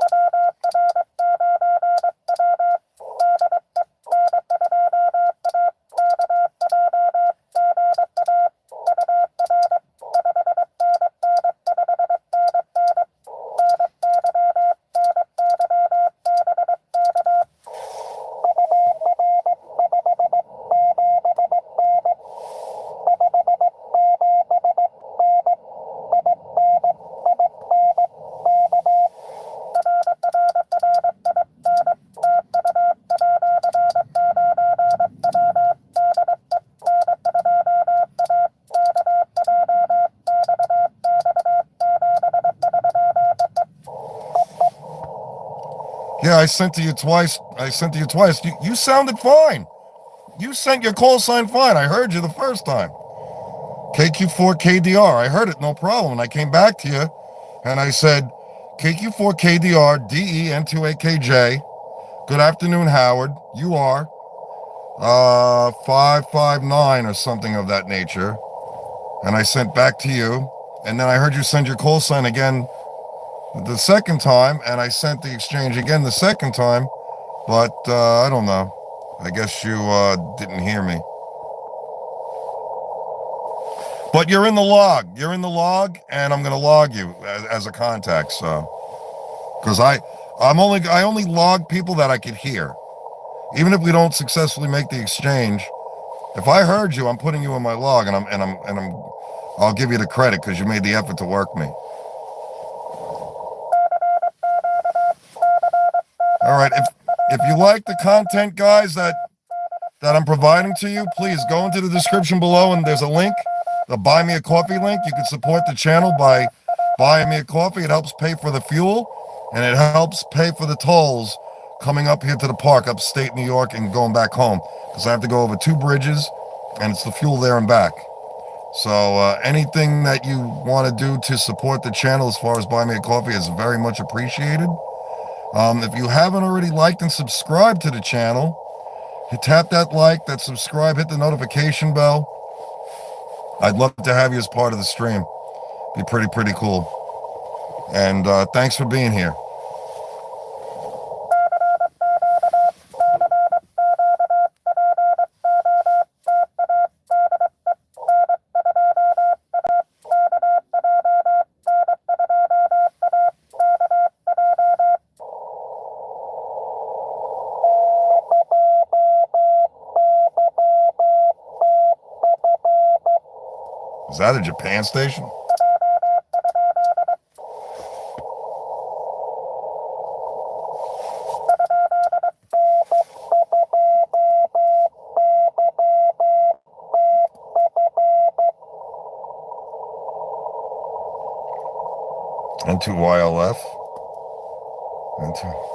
Yeah, I sent to you twice. You sounded fine. You sent your call sign fine. I heard you the first time. KQ4KDR. I heard it, no problem. And I came back to you and I said, KQ4KDR, DE, N2AKJ. Good afternoon, Howard. You are 559 or something of that nature. And I sent back to you. And then I heard you send your call sign again the second time, and I sent the exchange again the second time, but I don't know. I guess you didn't hear me. But you're in the log. You're in the log, and I'm going to log you as a contact. So, because I only log people that I could hear, even if we don't successfully make the exchange. If I heard you, I'm putting you in my log, and I'll give you the credit because you made the effort to work me. All right, if you like the content, guys, that I'm providing to you, please go into the description below and there's a link, the Buy Me a Coffee link. You can support the channel by buying me a coffee. It helps pay for the fuel. and it helps pay for the tolls coming up here to the park, upstate New York, and going back home, because I have to go over 2 bridges, and it's the fuel there and back. So anything that you want to do to support the channel as far as buy me a coffee is very much appreciated. If you haven't already liked and subscribed to the channel, tap that like, that subscribe, hit the notification bell. I'd love to have you as part of the stream. Be pretty cool. And thanks for being here. Is that a Japan station? N2YLF. N2.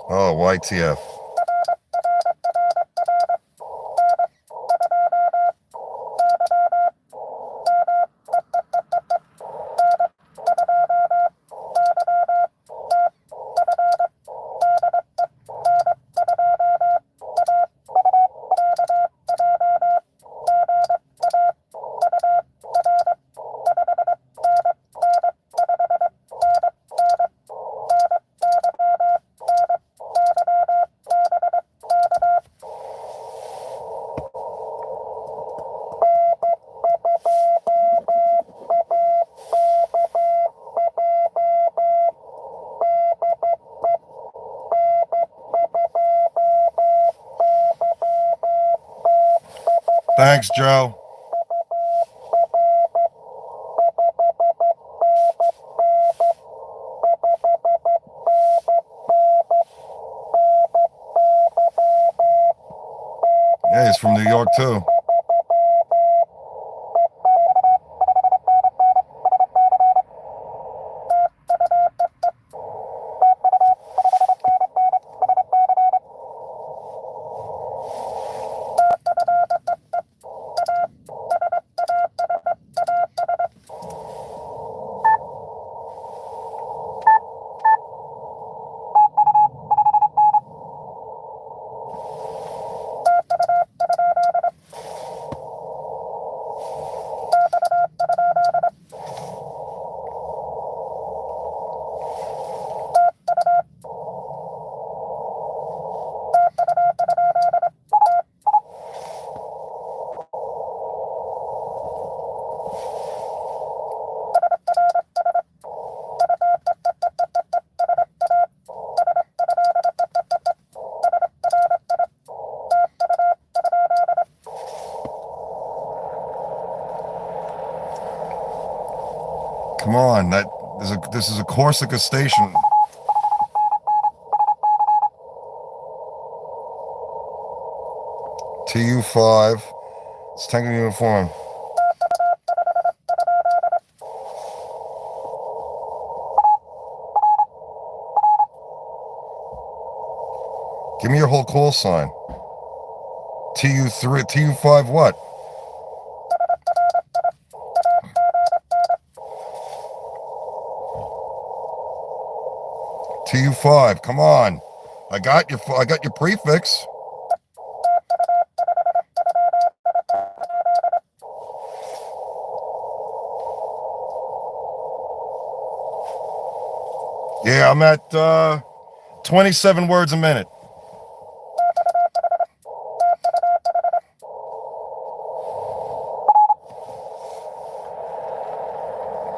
Oh, YTF. Thanks, Joe. Yeah, he's from New York, too. Come on, this is a Corsica station. TU5. It's Tango uniform. Give me your whole call sign. TU3, TU5 what? TU5, come on. I got your prefix. Yeah, I'm at 27 words a minute.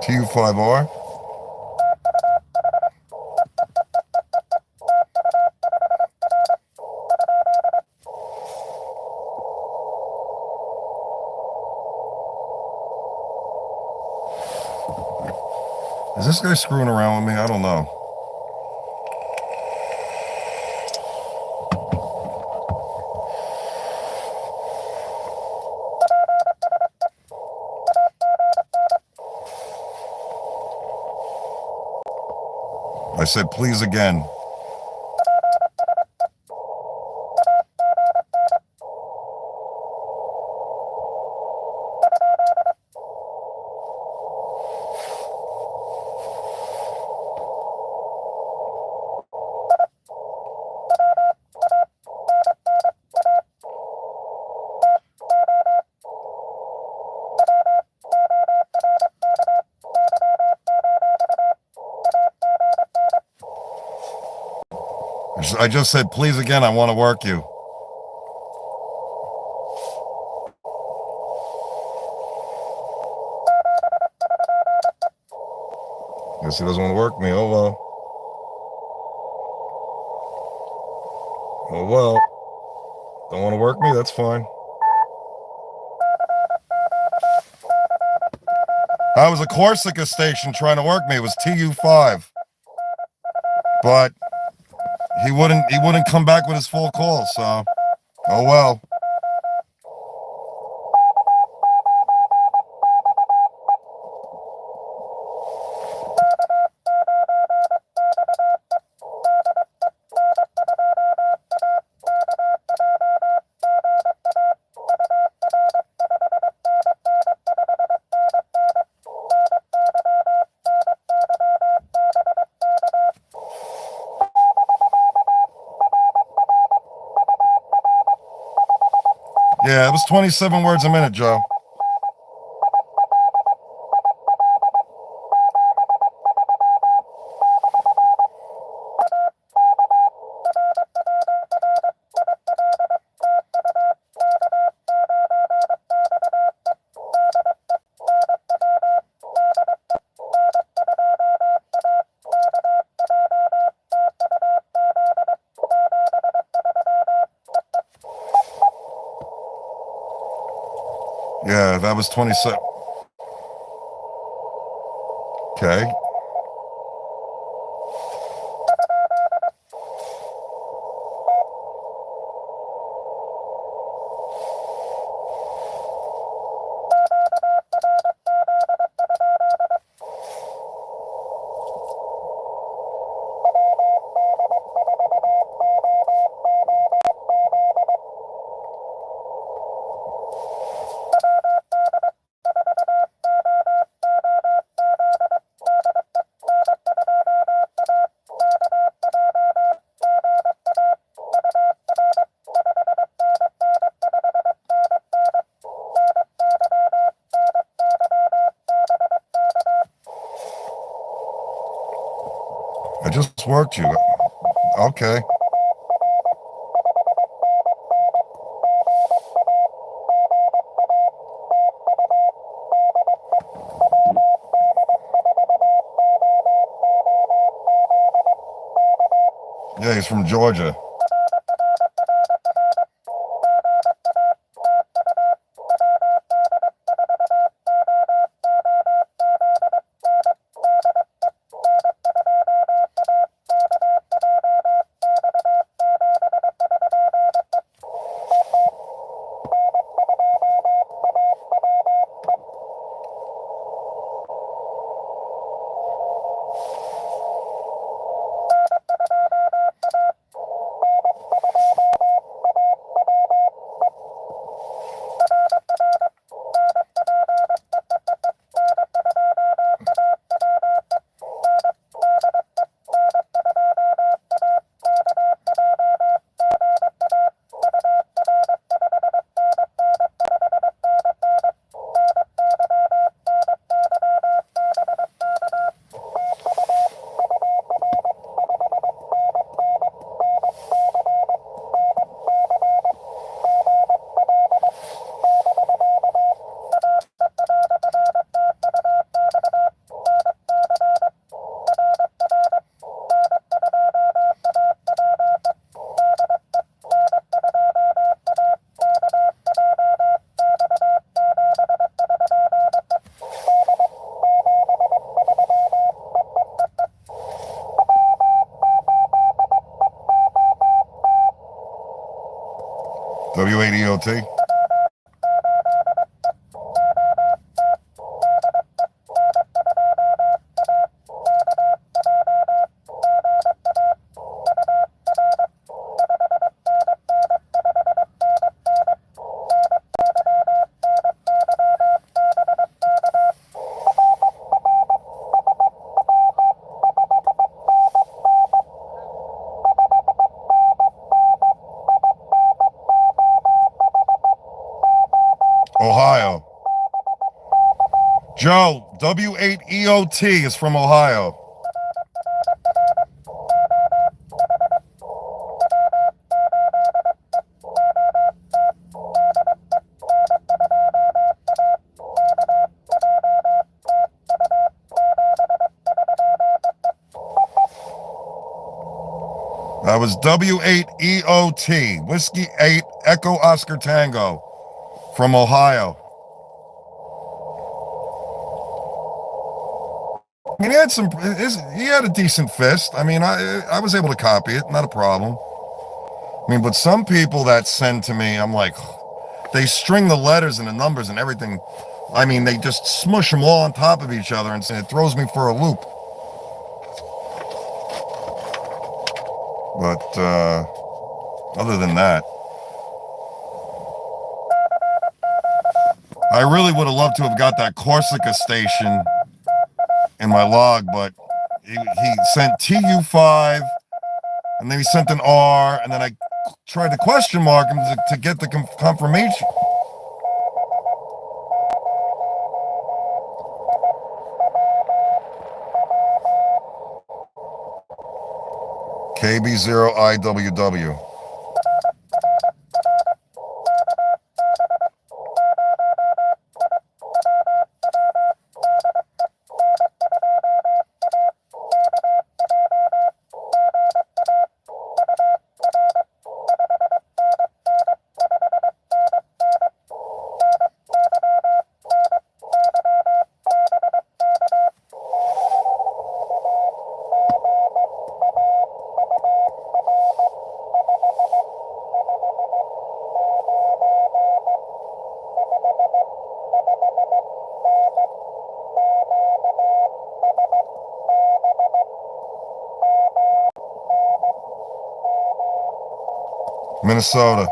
TU5R. Is this guy screwing around with me? I don't know. I said, please again. I just said, please again, I want to work you. Guess he doesn't want to work me. Oh well. Oh well. Don't want to work me? That's fine. I was a Corsica station trying to work me. It was TU5. But he wouldn't come back with his full call, so oh well. Yeah, it was 27 words a minute, Joe. Yeah, that was 27. Okay. I just worked you. Okay. Yeah, he's from Georgia. W8EOT. Ohio. Joe, W8EOT is from Ohio. That was W8EOT, Whiskey 8, Echo Oscar Tango, from Ohio. I mean, he had a decent fist. I mean, I was able to copy it, not a problem. I mean, but some people that send to me, I'm like, they string the letters and the numbers and everything. I mean, they just smush them all on top of each other, and it throws me for a loop. But other than that, I really would have loved to have got that Corsica station in my log, but he sent TU5, and then he sent an R, and then I tried to question mark him to get the confirmation. KB0IWW. Minnesota.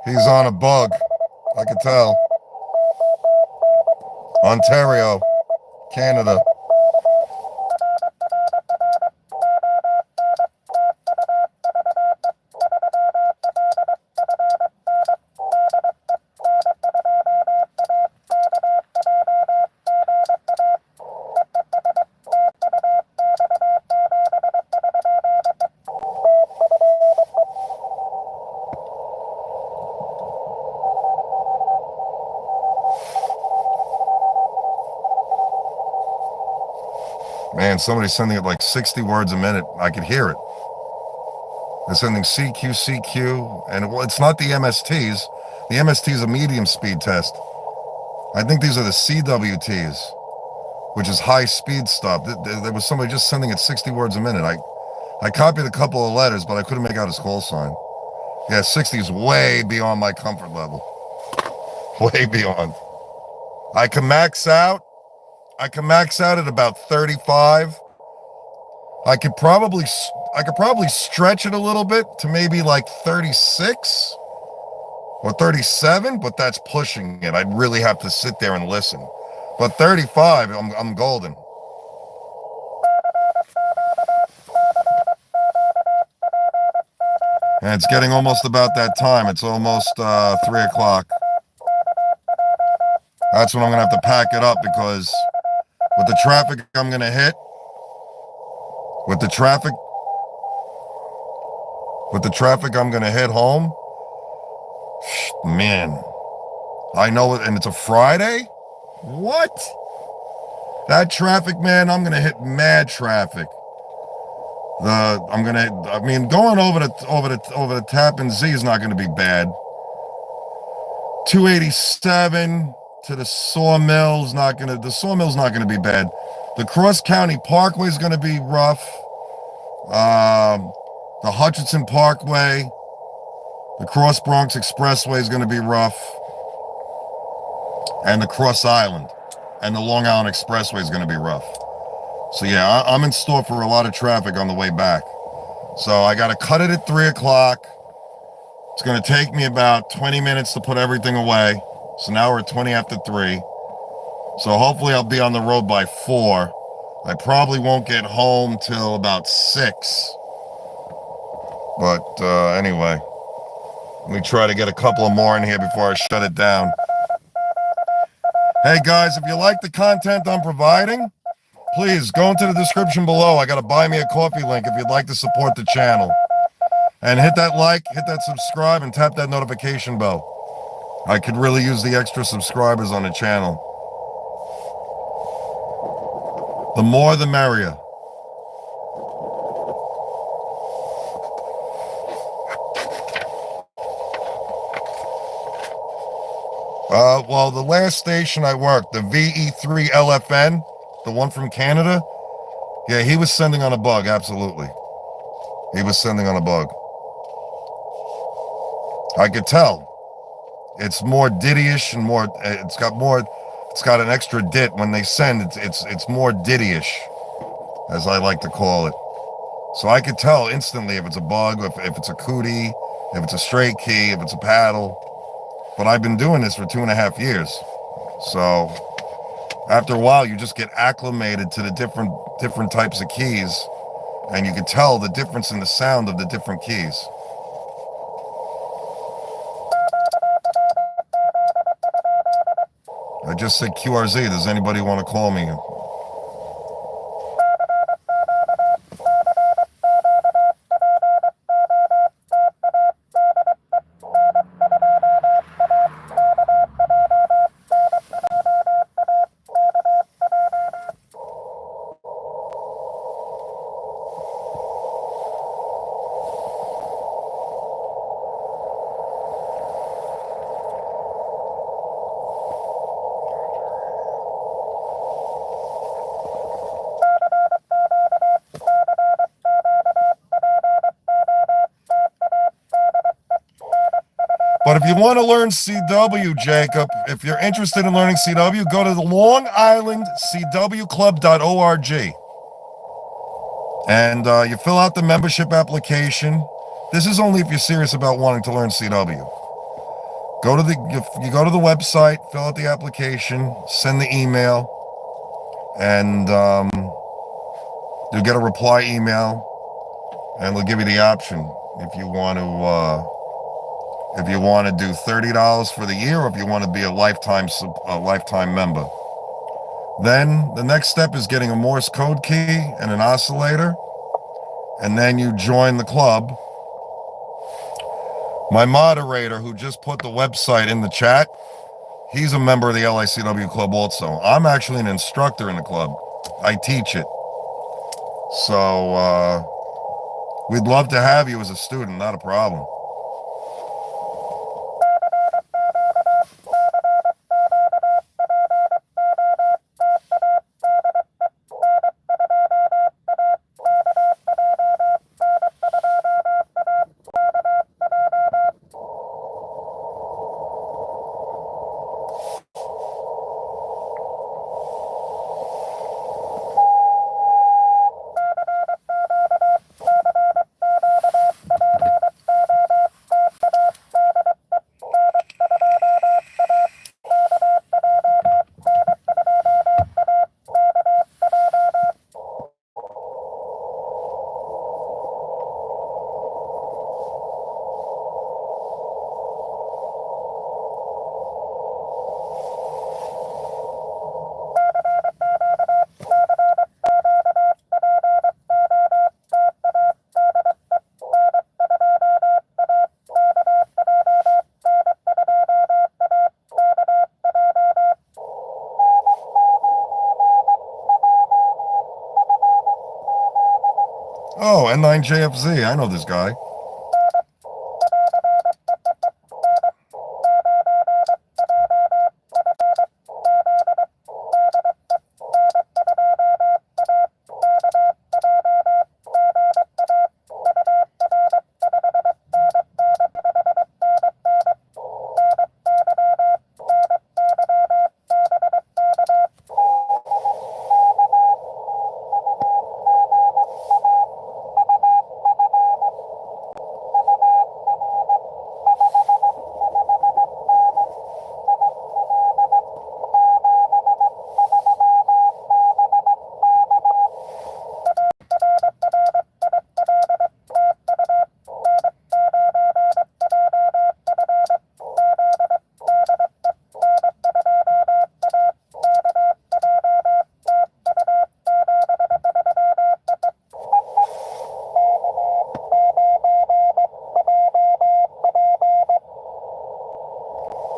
He's on a bug. I can tell. Ontario, Canada. Man, somebody's sending it like 60 words a minute. I could hear it. They're sending CQ, and it's not the MSTs. The MST is a medium speed test. I think these are the CWTs, which is high speed stuff. There was somebody just sending it 60 words a minute. I copied a couple of letters, but I couldn't make out his call sign. Yeah, 60 is way beyond my comfort level. Way beyond. I can max out at about 35. I could probably stretch it a little bit to maybe like 36 or 37, but that's pushing it. I'd really have to sit there and listen. But 35, I'm golden. And it's getting almost about that time. It's almost 3 o'clock. That's when I'm going to have to pack it up because with the traffic I'm going to hit, with the traffic I'm going to hit home, man, I know it, and it's a Friday? What? That traffic, man, I'm going to hit mad traffic. Going over the Tappan Z is not going to be bad. 287 to the Sawmill's not going to be bad. The Cross County Parkway is going to be rough. The Hutchinson Parkway, the Cross Bronx Expressway is going to be rough. And the Cross Island and the Long Island Expressway is going to be rough. So yeah, I'm in store for a lot of traffic on the way back. So I got to cut it at 3 o'clock. It's going to take me about 20 minutes to put everything away. So now we're at 20 after 3. So hopefully I'll be on the road by 4. I probably won't get home till about 6. But anyway, let me try to get a couple of more in here before I shut it down. Hey guys, if you like the content I'm providing, please go into the description below. I got a buy me a coffee link if you'd like to support the channel. And hit that like, hit that subscribe, and tap that notification bell. I could really use the extra subscribers on the channel. The more the merrier. Well, the last station I worked, the VE3LFN, the one from Canada, yeah, he was sending on a bug, absolutely. He was sending on a bug. I could tell. It's more diddyish and more, it's got an extra dit. When they send, it's more diddyish, as I like to call it. So I could tell instantly if it's a bug, if it's a cootie, if it's a straight key, if it's a paddle. But I've been doing this for 2.5 years. So after a while, you just get acclimated to the different types of keys, and you can tell the difference in the sound of the different keys. I just said QRZ. Does anybody want to call me? But if you want to learn CW, Jacob, if you're interested in learning CW, go to the Long Island CWClub.org. And you fill out the membership application. This is only if you're serious about wanting to learn CW. You go to the website, fill out the application, send the email, and you'll get a reply email, and they'll give you the option if you want to do $30 for the year, or if you want to be a lifetime member. Then the next step is getting a Morse code key and an oscillator, and then you join the club. My moderator, who just put the website in the chat, he's a member of the LICW club also. I'm actually an instructor in the club. I teach it. So we'd love to have you as a student, not a problem. Oh, N9JFZ. I know this guy.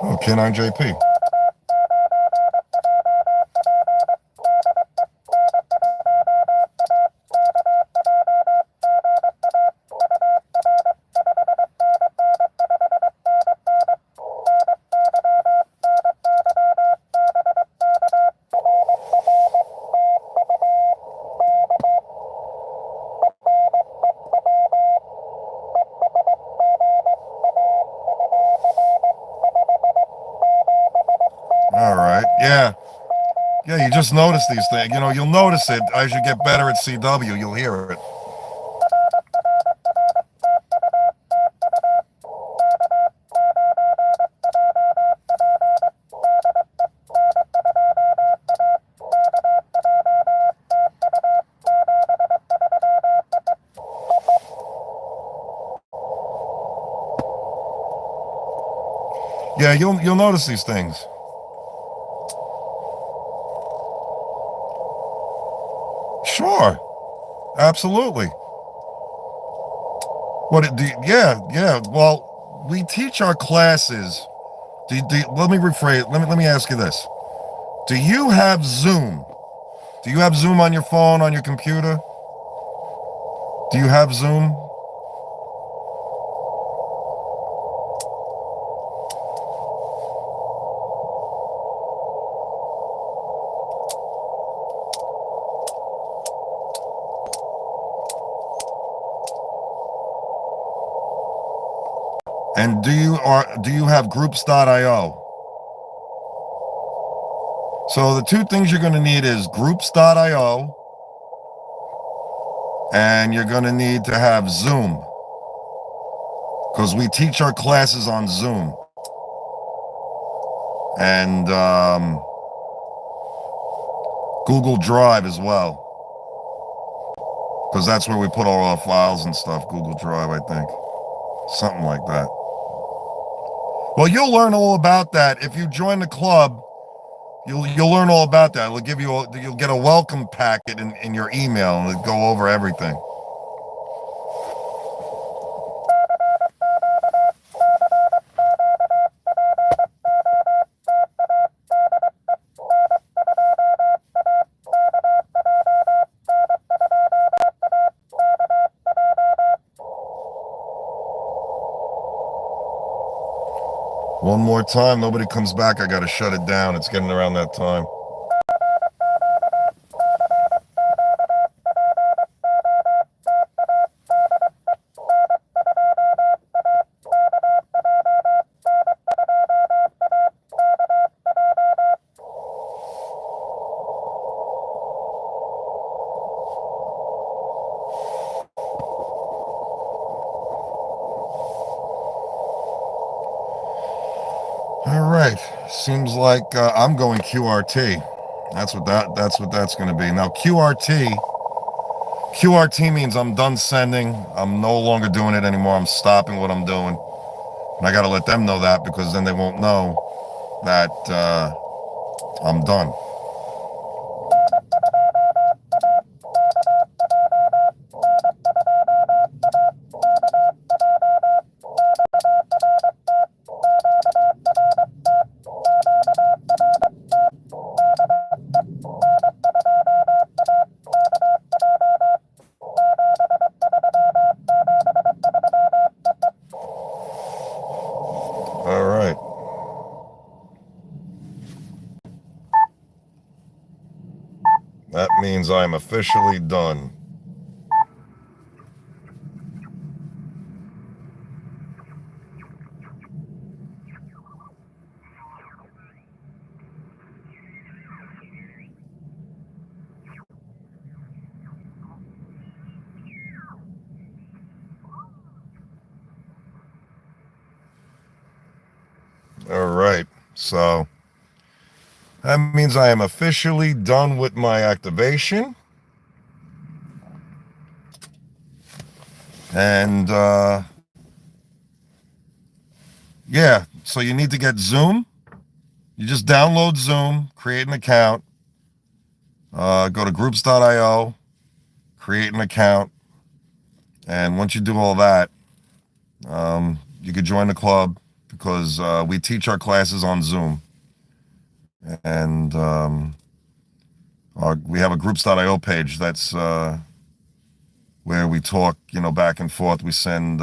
Oh, K9JP. All right. Yeah. Yeah, you just notice these things. You know, you'll notice it as you get better at CW. You'll hear it. Yeah, you'll notice these things. Sure. Absolutely. Yeah. Well, we teach our classes. Let me rephrase. Let me ask you this. Do you have Zoom? Do you have Zoom on your phone, on your computer? Do you have Zoom? And do you have groups.io? So the two things you're going to need is groups.io, and you're going to need to have Zoom, because we teach our classes on Zoom. And Google Drive as well, because that's where we put all our files and stuff. Google Drive, I think. Something like that. Well, you'll learn all about that. If you join the club, you'll learn all about that. You'll get a welcome packet in your email, and it'll go over everything. One more time, nobody comes back. I got to shut it down. It's getting around that time. All right. Seems like I'm going QRT. That's what that's going to be. Now QRT means I'm done sending. I'm no longer doing it anymore. I'm stopping what I'm doing. And I got to let them know that, because then they won't know that I'm done. All right. That means I'm officially done. All right. So that means I am officially done with my activation. And yeah, so you need to get Zoom. You just download Zoom, create an account, go to groups.io, create an account. And once you do all that, you could join the club because we teach our classes on Zoom. And we have a groups.io page that's where we talk, back and forth. We send,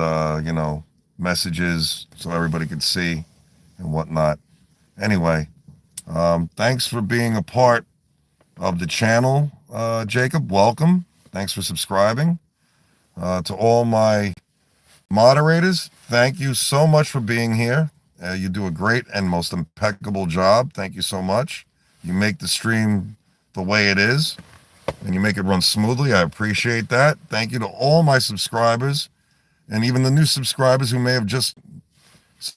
messages so everybody can see and whatnot. Anyway, thanks for being a part of the channel, Jacob. Welcome. Thanks for subscribing. To all my moderators, thank you so much for being here. You do a great and most impeccable job. Thank you so much. You make the stream the way it is, and you make it run smoothly. I appreciate that. Thank you to all my subscribers, and even the new subscribers who may have just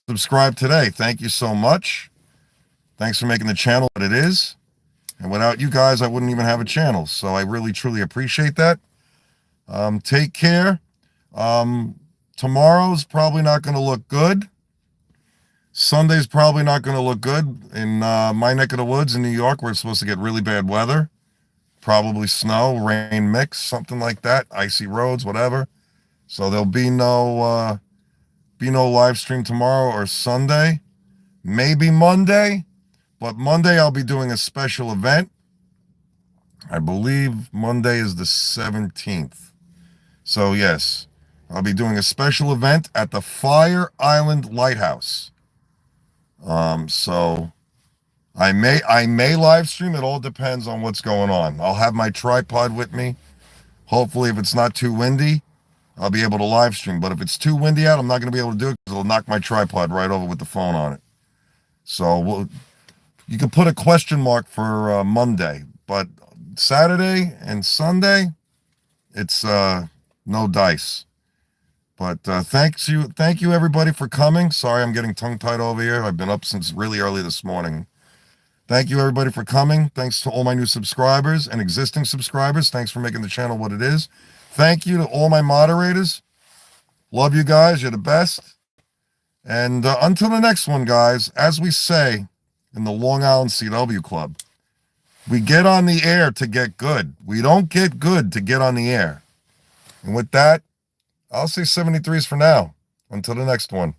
subscribed today. Thank you so much. Thanks for making the channel what it is. And without you guys, I wouldn't even have a channel. So I really, truly appreciate that. Take care. Tomorrow's probably not going to look good. Sunday's probably not going to look good. In my neck of the woods in New York, we're supposed to get really bad weather. Probably snow, rain mix, something like that. Icy roads, whatever. So there'll be no live stream tomorrow or Sunday. Maybe Monday. But Monday I'll be doing a special event. I believe Monday is the 17th. So yes, I'll be doing a special event at the Fire Island Lighthouse. So I may live stream. It all depends on what's going on. I'll have my tripod with me. Hopefully, if it's not too windy, I'll be able to live stream. But if it's too windy out, I'm not going to be able to do it because it'll knock my tripod right over with the phone on it. So you can put a question mark for Monday, but Saturday and Sunday, it's no dice. But thank you everybody for coming. Sorry, I'm getting tongue-tied over here. I've been up since really early this morning. Thank you everybody for coming. Thanks to all my new subscribers and existing subscribers. Thanks for making the channel what it is. Thank you to all my moderators. Love you guys. You're the best. And until the next one, guys, as we say in the Long Island CW Club, we get on the air to get good. We don't get good to get on the air. And with that, I'll say 73s for now. Until the next one.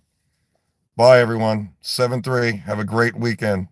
Bye, everyone. 7-3. Have a great weekend.